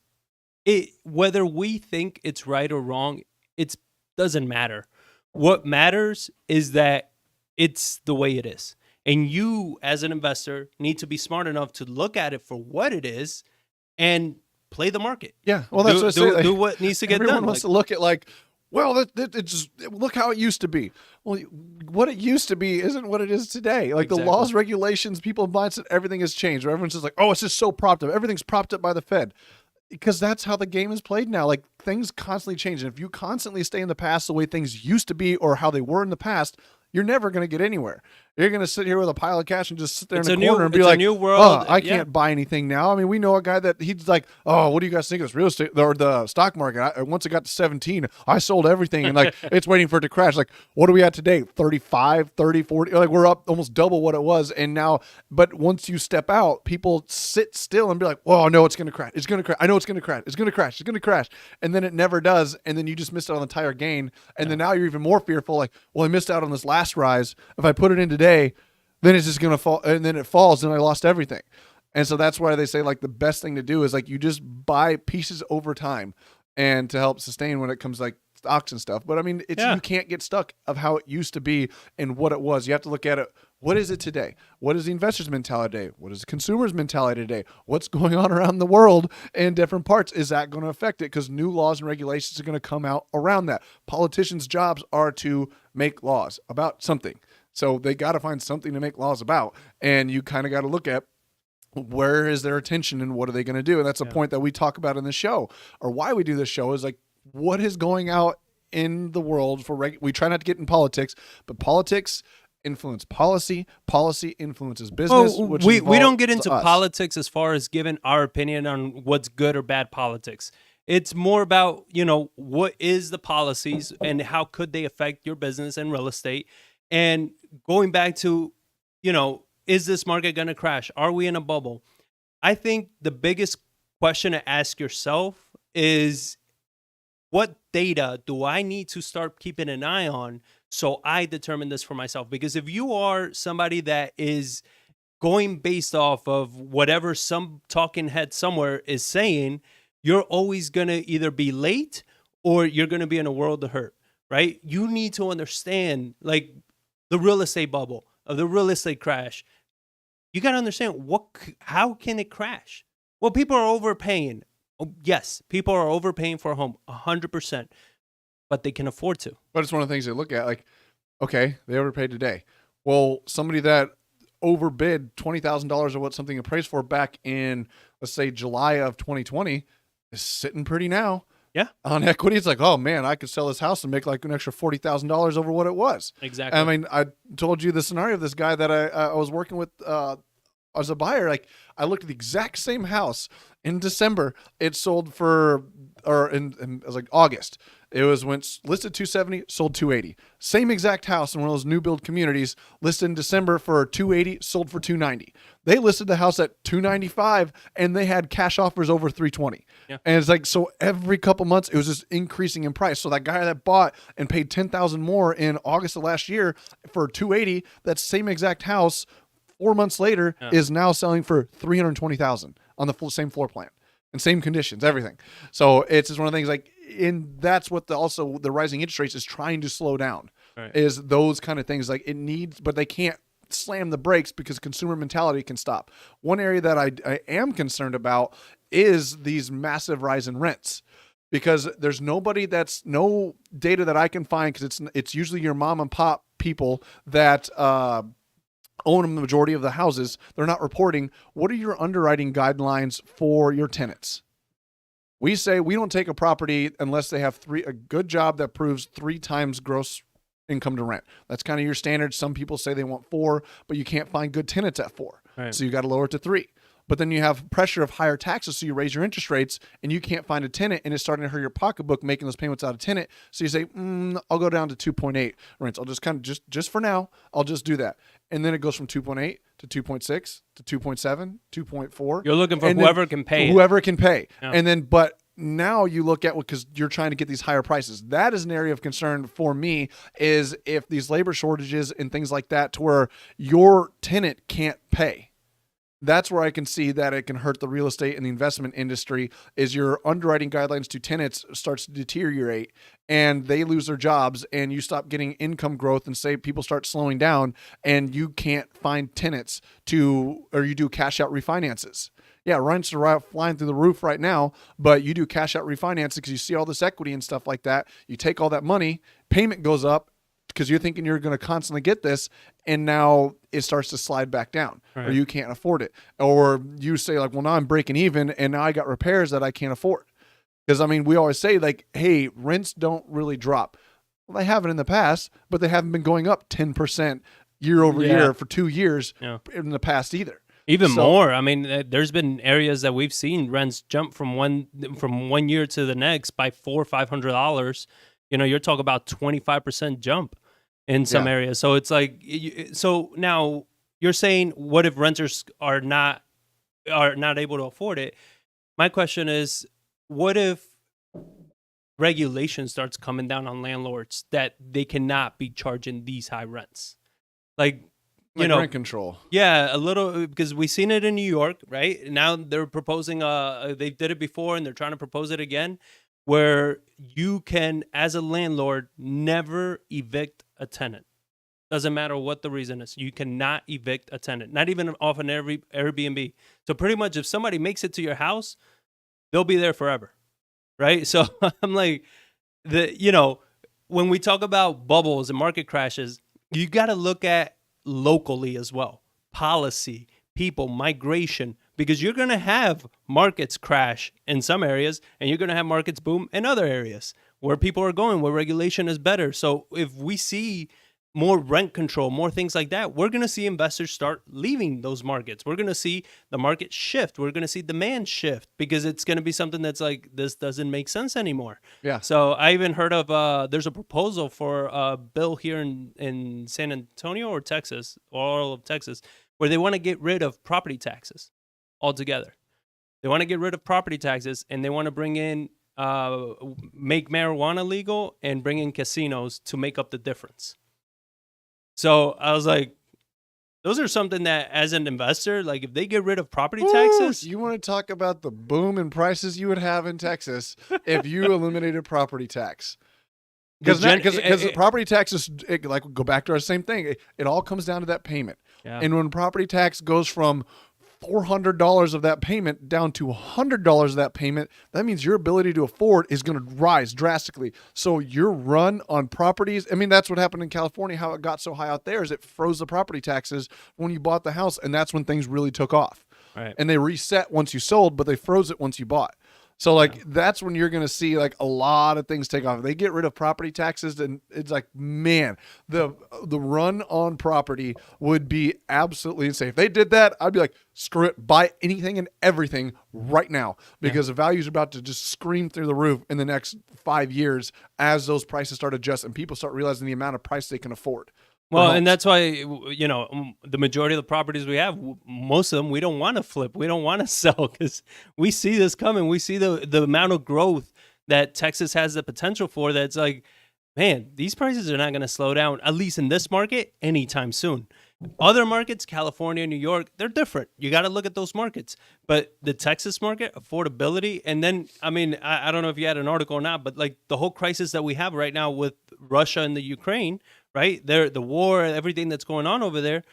whether we think it's right or wrong, it doesn't matter. What matters is that it's the way it is. And you, as an investor, need to be smart enough to look at it for what it is and play the market. Yeah, well, that's what I say. Do what needs to get done. Everyone wants to look at like, well, it just look how it used to be. Well, what it used to be isn't what it is today. Like the laws, regulations, people mindset, everything has changed. Or everyone's just like, oh, it's just so propped up. Everything's propped up by the Fed. Because that's how the game is played now. Like, things constantly change. And if you constantly stay in the past the way things used to be or how they were in the past, you're never going to get anywhere. You're going to sit here with a pile of cash and just sit there in the corner and be like, new world. Oh, I can't buy anything now. I mean, we know a guy that he's like, oh, what do you guys think of this real estate or the stock market? Once it got to 17, I sold everything and like it's waiting for it to crash. Like, what are we at today? 35, 30, 40. Like, we're up almost double what it was. And now, but once you step out, people sit still and be like, oh, no, it's going to crash. It's going to crash. I know it's going to crash. It's going to crash. It's going to crash. And then it never does. And then you just missed out on the entire gain. And then now you're even more fearful. Like, well, I missed out on this last rise. If I put it in today, then it's just going to fall, and then it falls, and I lost everything. And so that's why they say, like, the best thing to do is, like, you just buy pieces over time and to help sustain when it comes, like, stocks and stuff. But, I mean, you can't get stuck of how it used to be and what it was. You have to look at it. What is it today? What is the investor's mentality today? What is the consumer's mentality today? What's going on around the world in different parts? Is that going to affect it? Because new laws and regulations are going to come out around that. Politicians' jobs are to make laws about something. So they got to find something to make laws about. And you kind of got to look at where is their attention and what are they going to do? And that's a point that we talk about in the show, or why we do this show is like, what is going out in the world for we try not to get in politics, but politics influence policy. Policy influences business. Well, we don't get into politics as far as giving our opinion on what's good or bad politics. It's more about, what is the policies and how could they affect your business and real estate? And going back to, is this market going to crash? Are we in a bubble? I think the biggest question to ask yourself is, what data do I need to start keeping an eye on so I determine this for myself? Because if you are somebody that is going based off of whatever some talking head somewhere is saying, you're always going to either be late or you're going to be in a world of hurt, right? You need to understand, like, the real estate bubble, of the real estate crash. You got to understand how can it crash? Well, people are overpaying. Oh, yes, people are overpaying for a home, 100%, but they can afford to. But it's one of the things they look at, like, okay, they overpaid today. Well, somebody that overbid $20,000 of what something appraised for back in, let's say, July of 2020 is sitting pretty now. Yeah. On equity, it's like, oh man, I could sell this house and make like an extra $40,000 over what it was. Exactly. I mean, I told you the scenario of this guy that I was working with as a buyer. Like, I looked at the exact same house in December. It sold for, or in it was like August. It went listed 270, sold 280. Same exact house in one of those new build communities, listed in December for 280, sold for 290. They listed the house at 295 and they had cash offers over 320. Yeah. And it's like, so every couple months it was just increasing in price. So that guy that bought and paid $10,000 more in August of last year for 280, that same exact house 4 months later is now selling for $320,000 on the same floor plan and same conditions, everything. So it's just one of the things, like, and that's what also the rising interest rates is trying to slow down, is those kind of things. Like, it needs, but they can't slam the brakes because consumer mentality can stop. One area that I am concerned about is these massive rise in rents, because there's no data that I can find, because it's usually your mom and pop people that own the majority of the houses, they're not reporting what are your underwriting guidelines for your tenants. We say we don't take a property unless they have a good job that proves 3 times gross income to rent. That's kind of your standard. Some people say they want 4, but you can't find good tenants at 4. Right. So you got to lower it to 3. But then you have pressure of higher taxes, so you raise your interest rates, and you can't find a tenant, and it's starting to hurt your pocketbook making those payments out of tenant. So you say, I'll go down to 2.8 rents. I'll just kind of just for now, I'll just do that. And then it goes from 2.8 to 2.6 to 2.7, 2.4. You're looking for whoever can pay. Whoever can pay. Yeah. And then, but now you look at because you're trying to get these higher prices. That is an area of concern for me, is if these labor shortages and things like that to where your tenant can't pay. That's where I can see that it can hurt the real estate and the investment industry, is your underwriting guidelines to tenants starts to deteriorate and they lose their jobs and you stop getting income growth, and say people start slowing down and you can't find tenants or you do cash out refinances. Yeah, rents are flying through the roof right now, but you do cash out refinances because you see all this equity and stuff like that. You take all that money, payment goes up, because you're thinking you're going to constantly get this, and now it starts to slide back down, right, or you can't afford it. Or you say like, well, now I'm breaking even and now I got repairs that I can't afford. Because I mean, we always say like, hey, rents don't really drop. Well, they haven't in the past, but they haven't been going up 10% year over year for 2 years in the past either. Even more. I mean, there's been areas that we've seen rents jump from one year to the next by $400 or $500. You know, you're talking about 25% jump in some areas. So it's like, so now you're saying, what if renters are not able to afford it? My question is, what if regulation starts coming down on landlords that they cannot be charging these high rents? Like rent control. Yeah, a little, because we've seen it in New York, right? Now they're proposing, they did it before and they're trying to propose it again, where you can, as a landlord, never evict a tenant. Doesn't matter what the reason is. You cannot evict a tenant, not even off an Airbnb. So pretty much if somebody makes it to your house, they'll be there forever, right? So I'm like, when we talk about bubbles and market crashes, you got to look at locally as well. Policy, people, migration, because you're going to have markets crash in some areas and you're going to have markets boom in other areas where people are going, where regulation is better. So if we see more rent control, more things like that, we're going to see investors start leaving those markets. We're going to see the market shift. We're going to see demand shift, because it's going to be something that's like, this doesn't make sense anymore. Yeah. So I even heard of, there's a proposal for a bill here in San Antonio or Texas, or all of Texas, where they want to get rid of property taxes altogether. They want to get rid of property taxes, and they want to bring in, make marijuana legal and bring in casinos to make up the difference. So I was like, those are something that, as an investor, like if they get rid of property taxes. You want to talk about the boom in prices you would have in Texas if you eliminated property tax. Because the property taxes, like, go back to our same thing. It all comes down to that payment. Yeah. And when property tax goes from $400 of that payment down to $100 of that payment, that means your ability to afford is going to rise drastically. So your run on properties, I mean, that's what happened in California, how it got so high out there is it froze the property taxes when you bought the house, and that's when things really took off. Right. And they reset once you sold, but they froze it once you bought. So like that's when you're going to see like a lot of things take off. If they get rid of property taxes, then it's like, man, the run on property would be absolutely insane. If they did that, I'd be like, screw it, buy anything and everything right now, because the value's about to just scream through the roof in the next 5 years as those prices start adjusting and people start realizing the amount of price they can afford. Well, and that's why, the majority of the properties we have, most of them, we don't want to flip. We don't want to sell, because we see this coming. We see the amount of growth that Texas has the potential for, that's like, man, these prices are not going to slow down, at least in this market, anytime soon. Other markets, California, New York, they're different. You got to look at those markets. But the Texas market, affordability, and then, I mean, I don't know if you had an article or not, but like the whole crisis that we have right now with Russia and the Ukraine, right? The war, everything that's going on over there,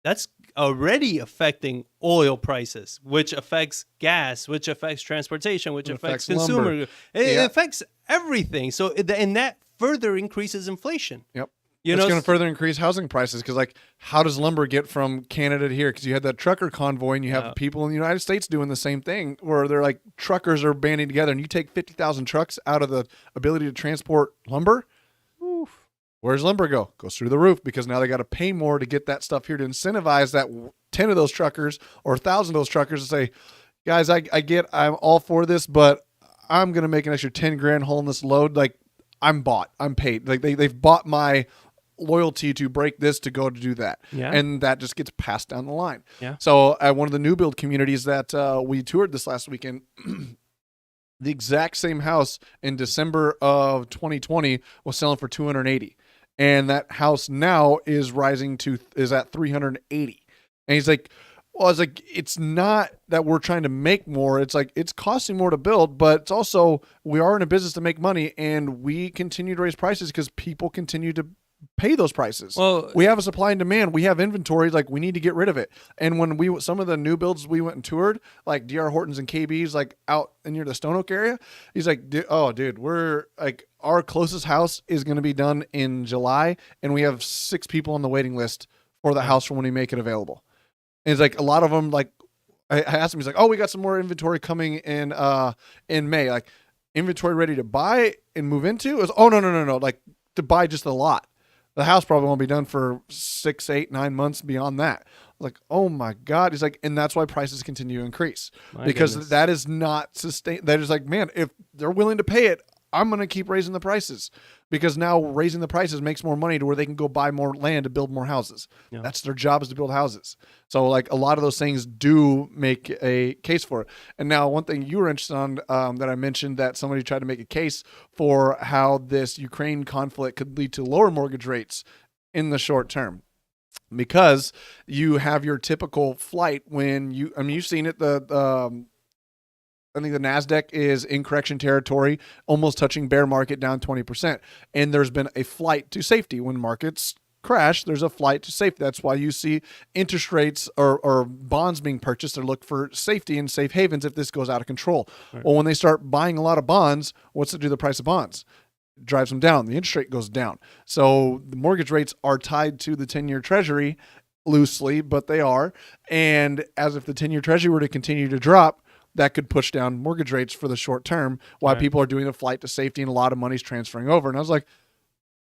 that's already affecting oil prices, which affects gas, which affects transportation, which affects consumer. It affects everything. So, and that further increases inflation. Yep. You It's know, going to further increase housing prices because, like, how does lumber get from Canada to here? Because you had that trucker convoy, and you have people in the United States doing the same thing, where they're like truckers are banding together, and you take 50,000 trucks out of the ability to transport lumber. oof. Where's lumber go? Goes through the roof because now they got to pay more to get that stuff here to incentivize that 10 of those truckers or 1,000 of those truckers to say, guys, I'm all for this, but I'm going to make an extra 10 grand hauling this load. Like, I'm paid. Like they've bought my loyalty to break this to go to do that. Yeah. And that just gets passed down the line. Yeah. So at one of the new build communities that we toured this last weekend, the exact same house in December of 2020 was selling for 280. And that house now is at 380. And he's like, well, I was like, it's not that we're trying to make more. It's like, it's costing more to build, but it's also, we are in a business to make money, and we continue to raise prices because people continue to pay those prices. Well, we have a supply and demand. We have inventory. Like, we need to get rid of it. And when some of the new builds we went and toured, like DR Hortons and KB's, like out near the Stone Oak area, he's like, dude, we're like, our closest house is going to be done in July, and we have 6 people on the waiting list for the house for when we make it available. And it's like a lot of them, like, I asked him, he's like, oh, we got some more inventory coming in May. Like, inventory ready to buy and move into? It was, oh, no. Like, to buy just a lot. The house probably won't be done for 6, 8, 9 months beyond that. Like, oh my God. He's like, and that's why prices continue to increase. Because that is not sustained. That is like, man, if they're willing to pay it, I'm going to keep raising the prices, because now raising the prices makes more money to where they can go buy more land to build more houses. Yeah. That's their job, is to build houses. So like a lot of those things do make a case for it. And now one thing you were interested on that I mentioned, that somebody tried to make a case for how this Ukraine conflict could lead to lower mortgage rates in the short term. Because you have your typical flight when you've seen it, I think the NASDAQ is in correction territory, almost touching bear market, down 20%. And there's been a flight to safety. When markets crash, there's a flight to safety. That's why you see interest rates or bonds being purchased to look for safety and safe havens if this goes out of control. Right. Well, when they start buying a lot of bonds, what's it do to the price of bonds? It drives them down. The interest rate goes down. So the mortgage rates are tied to the 10-year treasury loosely, but they are. And as if the 10-year treasury were to continue to drop, that could push down mortgage rates for the short term, while people are doing a flight to safety and a lot of money's transferring over. And I was like,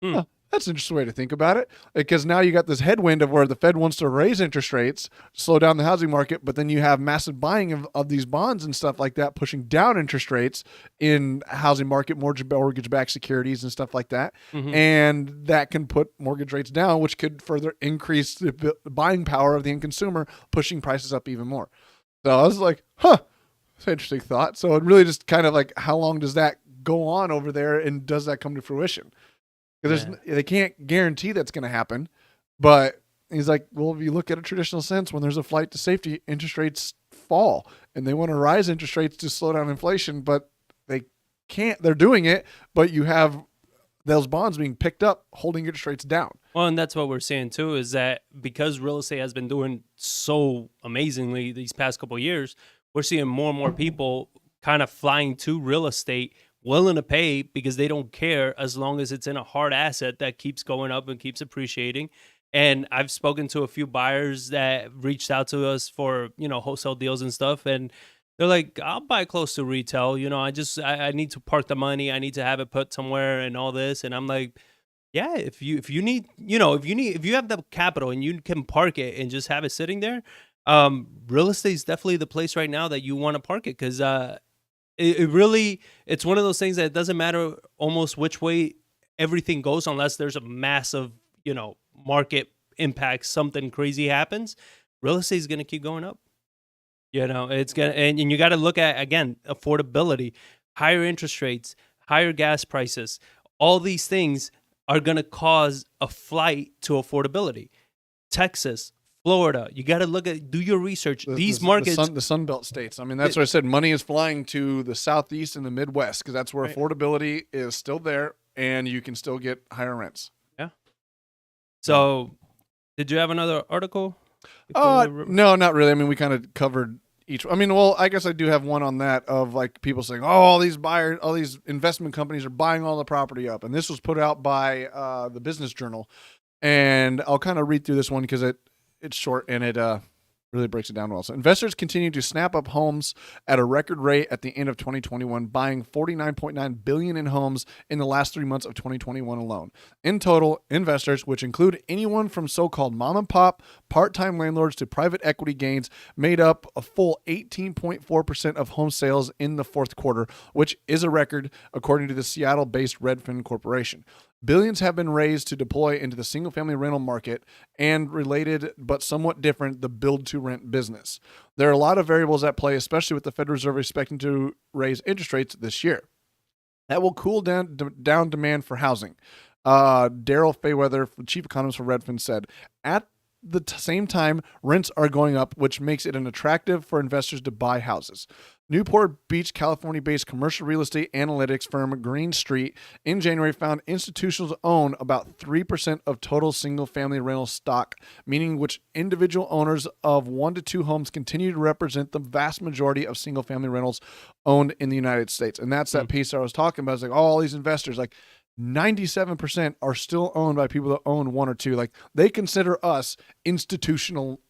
that's an interesting way to think about it, because now you got this headwind of where the Fed wants to raise interest rates, slow down the housing market, but then you have massive buying of these bonds and stuff like that, pushing down interest rates in housing market, mortgage-backed securities and stuff like that. Mm-hmm. And that can put mortgage rates down, which could further increase the buying power of the end consumer, pushing prices up even more. So I was like, it's an interesting thought. So it really just kind of like, how long does that go on over there, and does that come to fruition? Because they can't guarantee that's going to happen. But he's like, well, if you look at a traditional sense, when there's a flight to safety, interest rates fall, and they want to rise interest rates to slow down inflation, but they can't. They're doing it, but you have those bonds being picked up, holding interest rates down. Well, and that's what we're saying too, is that because real estate has been doing so amazingly these past couple of years, we're seeing more and more people kind of flying to real estate, willing to pay because they don't care, as long as it's in a hard asset that keeps going up and keeps appreciating. And I've spoken to a few buyers that reached out to us for, wholesale deals and stuff. And they're like, I'll buy close to retail. I need to park the money. I need to have it put somewhere and all this. And I'm like, yeah, if you have the capital and you can park it and just have it sitting there, real estate is definitely the place right now that you want to park it, because it's one of those things that it doesn't matter almost which way everything goes, unless there's a massive, market impact, something crazy happens. Real estate is going to keep going up. It's going to, and you got to look at, again, affordability, higher interest rates, higher gas prices. All these things are going to cause a flight to affordability. Texas, Florida, you got to do your research. These markets, the Sun Belt states. I mean, that's what I said. Money is flying to the Southeast and the Midwest, because that's where affordability is still there, and you can still get higher rents. Yeah. So, did you have another article? No, not really. I mean, we kind of covered each. I mean, well, I guess I do have one on that of like people saying, "Oh, all these investment companies are buying all the property up," and this was put out by the Business Journal, and I'll kind of read through this one because it's short and it really breaks it down well. So investors continue to snap up homes at a record rate at the end of 2021, buying $49.9 billion in homes in the last 3 months of 2021 alone. In total, investors, which include anyone from so-called mom and pop, part-time landlords to private equity gains, made up a full 18.4% of home sales in the fourth quarter, which is a record according to the Seattle-based Redfin Corporation. Billions have been raised to deploy into the single-family rental market and related but somewhat different, the build-to-rent business. There are a lot of variables at play, especially with the Federal Reserve expecting to raise interest rates this year. That will cool down demand for housing. Daryl Fayweather, chief economist for Redfin, said, at the same time, rents are going up, which makes it attractive for investors to buy houses. Newport Beach, California-based commercial real estate analytics firm Green Street in January found institutions own about 3% of total single-family rental stock, meaning which individual owners of 1 to 2 homes continue to represent the vast majority of single-family rentals owned in the United States. And that's that piece I was talking about. It's like, all these investors, like 97% are still owned by people that own 1 or 2. Like they consider us institutional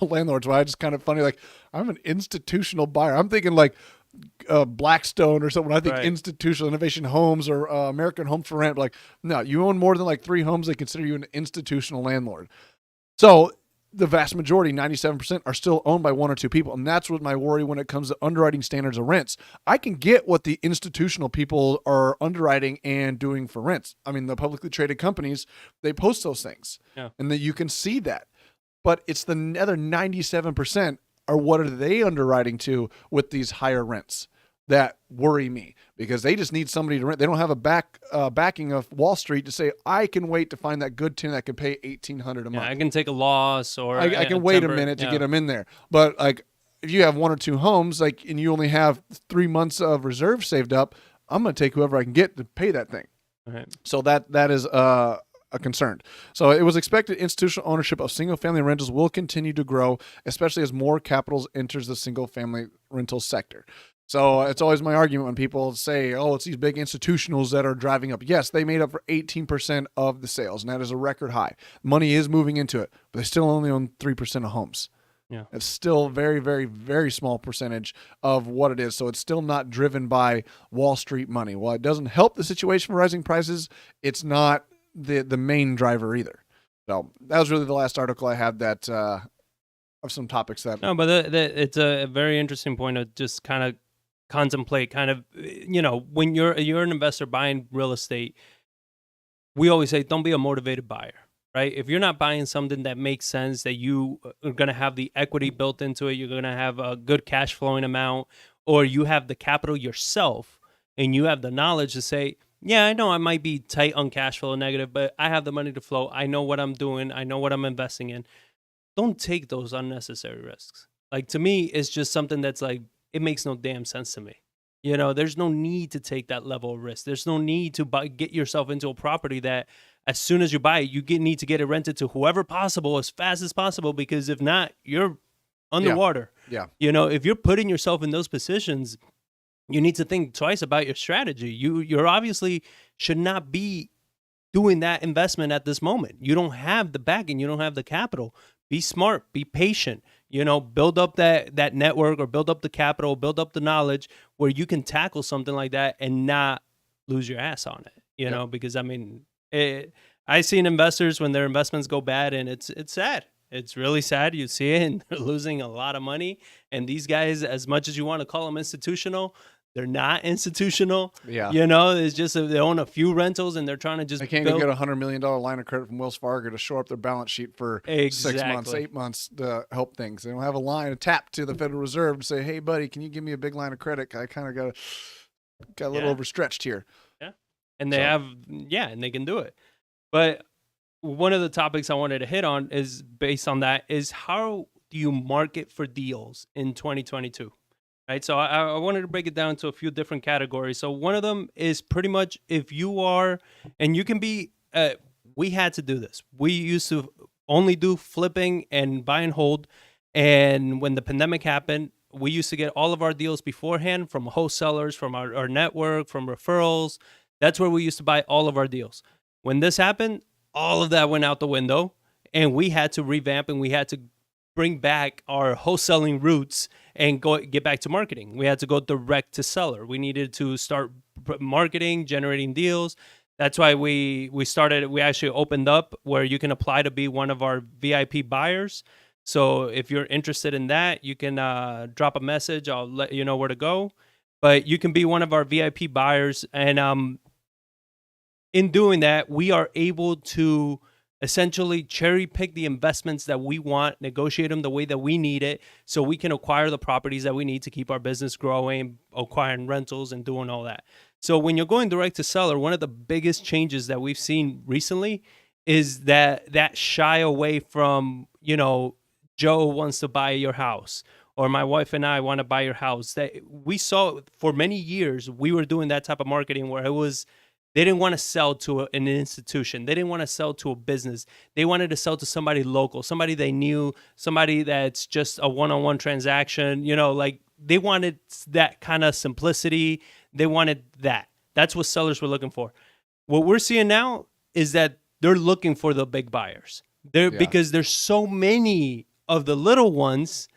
landlords. Well, I just kind of funny, like I'm an institutional buyer. I'm thinking like Blackstone or something. I think institutional Innovation Homes or American Homes for Rent. Like, no, you own more than like 3 homes, they consider you an institutional landlord. So the vast majority, 97%, are still owned by 1 or 2 people. And that's what my worry when it comes to underwriting standards of rents. I can get what the institutional people are underwriting and doing for rents. I mean, the publicly traded companies, they post those things. Yeah. And that you can see that. But it's the other 97% are what are they underwriting to with these higher rents that worry me, because they just need somebody to rent. They don't have a backing of Wall Street to say, I can wait to find that good tenant that can pay $1,800 a month. I can take a loss, or I can wait a minute to get them in there. But like if you have 1 or 2 homes, like, and you only have 3 months of reserves saved up, I'm going to take whoever I can get to pay that thing. Okay. So that is a concern. So it was expected institutional ownership of single-family rentals will continue to grow, especially as more capital enters the single-family rental sector. So it's always my argument when people say, oh, it's these big institutionals that are driving up. Yes, they made up for 18% of the sales, and that is a record high. Money is moving into it, but they still only own 3% of homes. Yeah, it's still very, very, very small percentage of what it is. So it's still not driven by Wall Street money. While it doesn't help the situation for rising prices, it's not the main driver either. So that was really the last article I had that of some topics that. No, but it's a very interesting point to just kind of contemplate. Kind of, when you're an investor buying real estate, we always say don't be a motivated buyer, right? If you're not buying something that makes sense, that you are going to have the equity built into it, you're going to have a good cash flowing amount, or you have the capital yourself and you have the knowledge to say, yeah, I know I might be tight on cash flow negative, but I have the money to flow. I know what I'm doing. I know what I'm investing in. Don't take those unnecessary risks. Like, to me, it's just something that's like, it makes no damn sense to me. There's no need to take that level of risk. There's no need to get yourself into a property that as soon as you buy it, you need to get it rented to whoever possible as fast as possible, because if not, you're underwater. Yeah. If you're putting yourself in those positions, you need to think twice about your strategy. You're obviously should not be doing that investment at this moment. You don't have the backing. You don't have the capital. Be smart. Be patient. Build up that network, or build up the capital, build up the knowledge where you can tackle something like that and not lose your ass on it. Because I mean, I've seen investors when their investments go bad, and it's sad. It's really sad. You see it, and they're losing a lot of money. And these guys, as much as you want to call them institutional, they're not institutional. Yeah. It's just they own a few rentals and they're trying to just they can't go get a $100 million line of credit from Wells Fargo to shore up their balance sheet for 6 months, 8 months to help things. They don't have a tap to the Federal Reserve to say, hey, buddy, can you give me a big line of credit? I kind of got a little overstretched here. Yeah. And they and they can do it. But one of the topics I wanted to hit on is based on that is how do you market for deals in 2022? Right. So I wanted to break it down to a few different categories. So one of them is pretty much if you are, and you can be, we had to do this. We used to only do flipping and buy and hold. And when the pandemic happened, we used to get all of our deals beforehand from wholesalers, from our network, from referrals. That's where we used to buy all of our deals. When this happened, all of that went out the window, and we had to revamp and we had to bring back our wholesaling roots and get back to marketing. We had to go direct to seller. We needed to start marketing, generating deals. That's why we actually opened up where you can apply to be one of our VIP buyers. So if you're interested in that, you can drop a message. I'll let you know where to go. But you can be one of our VIP buyers. And in doing that, we are able to essentially cherry pick the investments that we want, negotiate them the way that we need it, so we can acquire the properties that we need to keep our business growing, acquiring rentals and doing all that. So when you're going direct to seller, one of the biggest changes that we've seen recently is that shy away from, Joe wants to buy your house, or my wife and I want to buy your house. That we saw for many years, we were doing that type of marketing where they didn't want to sell to an institution. They didn't want to sell to a business. They wanted to sell to somebody local, somebody they knew, somebody that's just a one-on-one transaction. Like they wanted that kind of simplicity. They wanted that. That's what sellers were looking for. What we're seeing now is that they're looking for the big buyers. Because there's so many of the little ones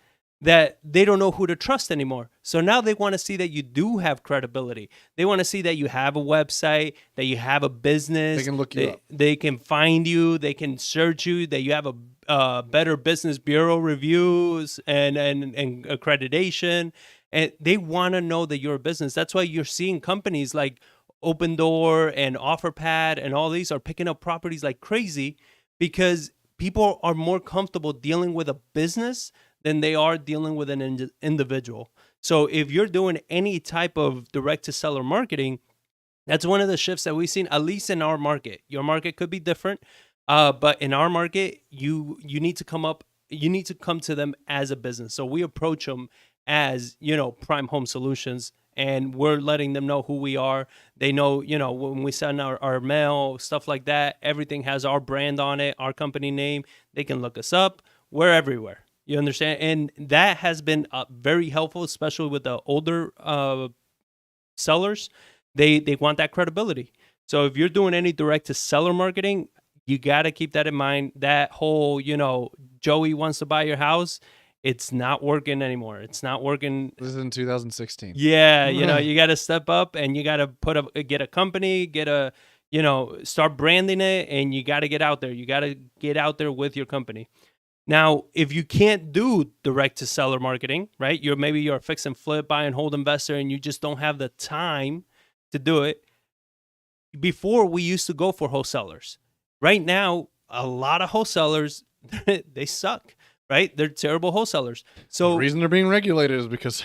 that they don't know who to trust anymore. So now they want to see that you do have credibility. They want to see that you have a website, that you have a business. They can look you up. They can find you. They can search you. That you have a Better Business Bureau reviews and accreditation. And they want to know that you're a business. That's why you're seeing companies like Open Door and OfferPad and all these are picking up properties like crazy, because people are more comfortable dealing with a business than they are dealing with an individual. So if you're doing any type of direct-to-seller marketing, that's one of the shifts that we've seen, at least in our market. Your market could be different, but in our market, you need to come to them as a business. So we approach them as, Prime Home Solutions, and we're letting them know who we are. They know, when we send our mail, stuff like that, everything has our brand on it, our company name. They can look us up. We're everywhere. You understand? And that has been very helpful, especially with the older sellers. They want that credibility. So if you're doing any direct-to-seller marketing, you got to keep that in mind. That whole, Joey wants to buy your house, it's not working anymore. It's not working. This is in 2016. Yeah, you got to step up, and you got to get a company, start branding it, and you got to get out there. You got to get out there with your company. Now, if you can't do direct-to-seller marketing, right? You're a fix and flip, buy and hold investor, and you just don't have the time to do it. Before, we used to go for wholesalers. Right now, a lot of wholesalers, they suck, right? They're terrible wholesalers. So the reason they're being regulated is because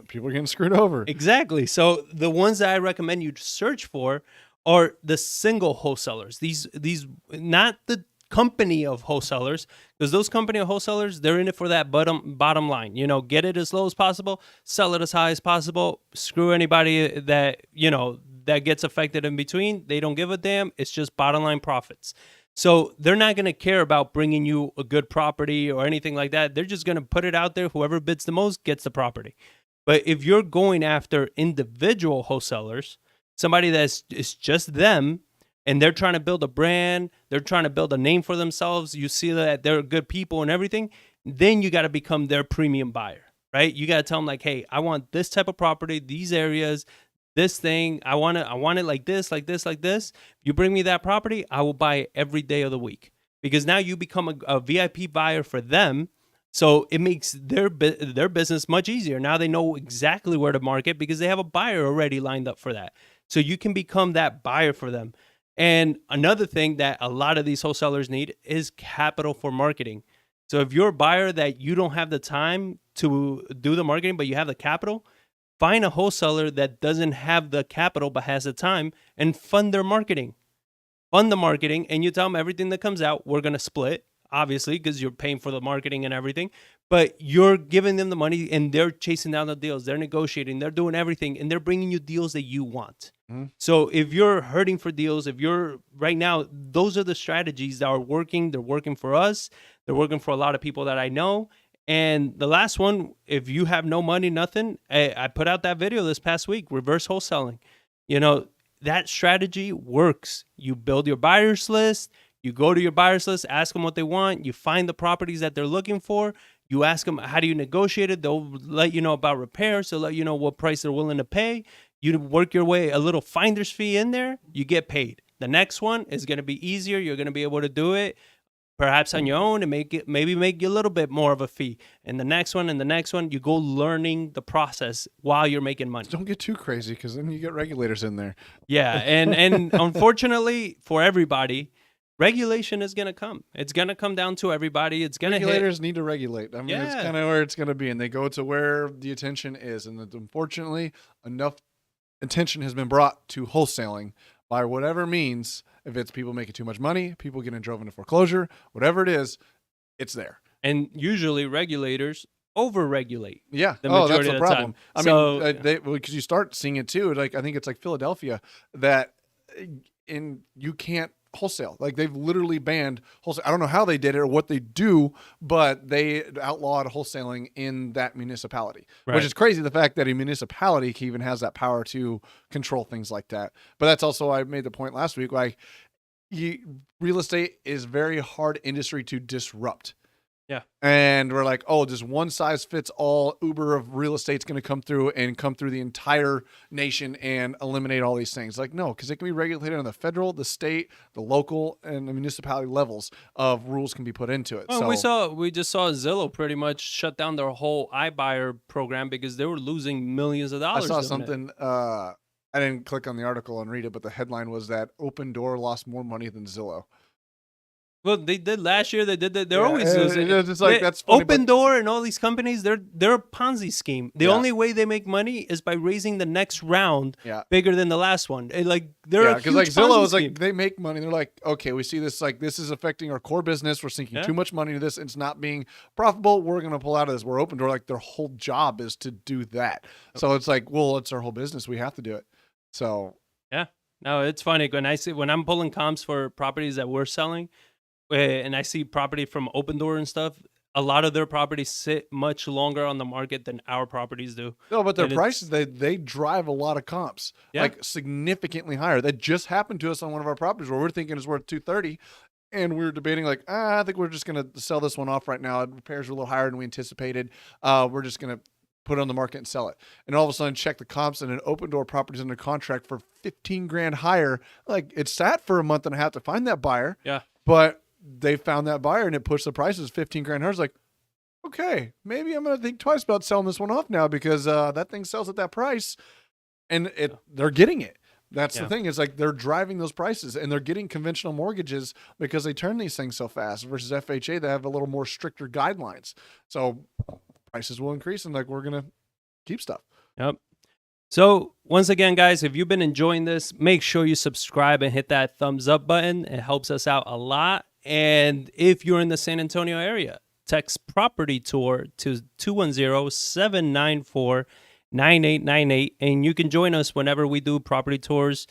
people are getting screwed over. Exactly. So the ones that I recommend you search for are the single wholesalers. These not the company of wholesalers, because those company of wholesalers, they're in it for that bottom line. Get it as low as possible, sell it as high as possible. Screw anybody that that gets affected in between. They don't give a damn. It's just bottom line profits. So they're not going to care about bringing you a good property or anything like that. They're just going to put it out there. Whoever bids the most gets the property. But if you're going after individual wholesalers, somebody is just them, and they're trying to build a brand, they're trying to build a name for themselves, you see that they're good people and everything, then you got to become their premium buyer, right? You got to tell them like, hey, I want this type of property, these areas, this thing, I want it like this, like this, like this. You bring me that property, I will buy it every day of the week. Because now you become a VIP buyer for them. So it makes their business much easier. Now they know exactly where to market because they have a buyer already lined up for that. So you can become that buyer for them. And another thing that a lot of these wholesalers need is capital for marketing. So if you're a buyer that you don't have the time to do the marketing, but you have the capital, find a wholesaler that doesn't have the capital but has the time and fund their marketing. Fund the marketing, and you tell them everything that comes out, we're going to split, obviously, because you're paying for the marketing and everything. But you're giving them the money, and they're chasing down the deals. They're negotiating. They're doing everything, and they're bringing you deals that you want. Mm-hmm. So if you're hurting for deals, if you're right now, those are the strategies that are working. They're working for us. They're working for a lot of people that I know. And the last one, if you have no money, nothing, I put out that video this past week, reverse wholesaling. You know, that strategy works. You build your buyers list, you go to your buyers list, ask them what they want, you find the properties that they're looking for, you ask them, how do you negotiate it? They'll let you know about repairs, they'll let you know what price they're willing to pay. You work your way, a little finder's fee in there, you get paid. The next one is going to be easier. You're going to be able to do it perhaps on your own and maybe make you a little bit more of a fee. And the next one and the next one, you go learning the process while you're making money. Don't get too crazy, because then you get regulators in there. Yeah, and unfortunately for everybody, regulation is going to come. It's going to come down to everybody. It's going to Regulators need to regulate. I mean, Yeah. it's kind of where it's going to be, and they go to where the attention is. And unfortunately, enough attention has been brought to wholesaling by whatever means. If it's people making too much money, people getting drove into foreclosure, whatever it is, it's there. And usually regulators over-regulate. Yeah. The That's majority the of the problem. time. I So- mean, because you start seeing it too. Like, I think it's like Philadelphia that you can't wholesale. Like, they've literally banned wholesale. I don't know how they did it or what they do, but they outlawed wholesaling in that municipality, Right. which is crazy. The fact that a municipality even has that power to control things like that. But that's also, I made the point last week, like, real estate is very hard industry to disrupt. Yeah. And we're like, oh, just one size fits all Uber of real estate's going to come through the entire nation and eliminate all these things. Like, no, because it can be regulated on the federal, the state, the local, and the municipality levels of rules can be put into it. Well, So we just saw Zillow pretty much shut down their whole iBuyer program because they were losing millions of I dollars. saw doing it. something, I didn't click on the article and read it, but the headline was that Open Door lost more money than Zillow. Well, they did last year. They did that. They're Yeah, always losing. it's like, that's funny, Open but- Door and all these companies. They're a Ponzi scheme. The Yeah. only way they make money is by raising the next round Yeah. bigger than the last one. They're a because huge like Zillow Ponzi is like, scheme. they make money. They're like, okay, we see this, like, this is affecting our core business. We're sinking Yeah. too much money to this. It's not being profitable. We're going to pull out of this. We're Open Door. Like, their whole job is to do that. So it's like, well, it's our whole business. We have to do it. So Yeah. No, it's funny when I'm pulling comps for properties that we're selling, and I see property from Open Door and stuff. A lot of their properties sit much longer on the market than our properties do. no, but their And prices, they drive a lot of comps, Yeah. like significantly higher. That just happened to us on one of our properties where we're thinking it's worth 230. And we were debating like, I think we're just going to sell this one off right now. Repairs are a little higher than we anticipated. We're just going to put it on the market and sell it. And all of a sudden check the comps, and an Open Door property is under contract for 15 grand higher. Like, it sat for a month and a half to find that buyer. Yeah. But they found that buyer and it pushed the prices 15 grand higher. It's like, okay, maybe I'm going to think twice about selling this one off now, because that thing sells at that price, and they're getting it. That's the thing, is like, they're driving those prices, and they're getting conventional mortgages because they turn these things so fast, versus FHA that have a little more stricter guidelines. So prices will increase, and like, we're going to keep stuff. Yep. So once again, guys, if you've been enjoying this, make sure you subscribe and hit that thumbs up button. It helps us out a lot. And if you're in the San Antonio area, text Property Tour to 210-794-9898, and you can join us whenever we do property tours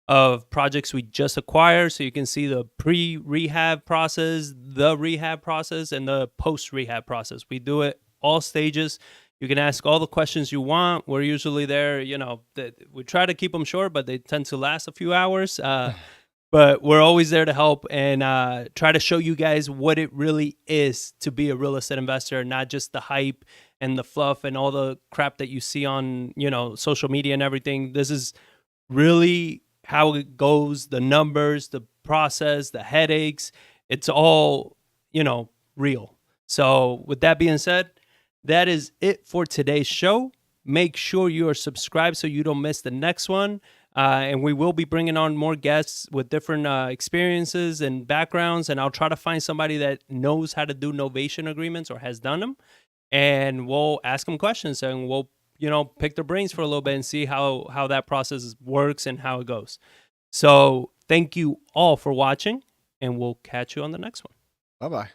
of projects we just acquired, so you can see the pre-rehab process, the rehab process, and the post-rehab process. We do it all stages. You can ask all the questions you want. We're usually there, we try to keep them short, but they tend to last a few hours. But we're always there to help and try to show you guys what it really is to be a real estate investor, not just the hype and the fluff and all the crap that you see on, social media and everything. This is really how it goes, the numbers, the process, the headaches. It's all, real. So with that being said, that is it for today's show. Make sure you are subscribed so you don't miss the next one. And we will be bringing on more guests with different experiences and backgrounds. And I'll try to find somebody that knows how to do novation agreements or has done them. And we'll ask them questions, and we'll, pick their brains for a little bit and see how that process works and how it goes. So thank you all for watching, and we'll catch you on the next one. Bye-bye.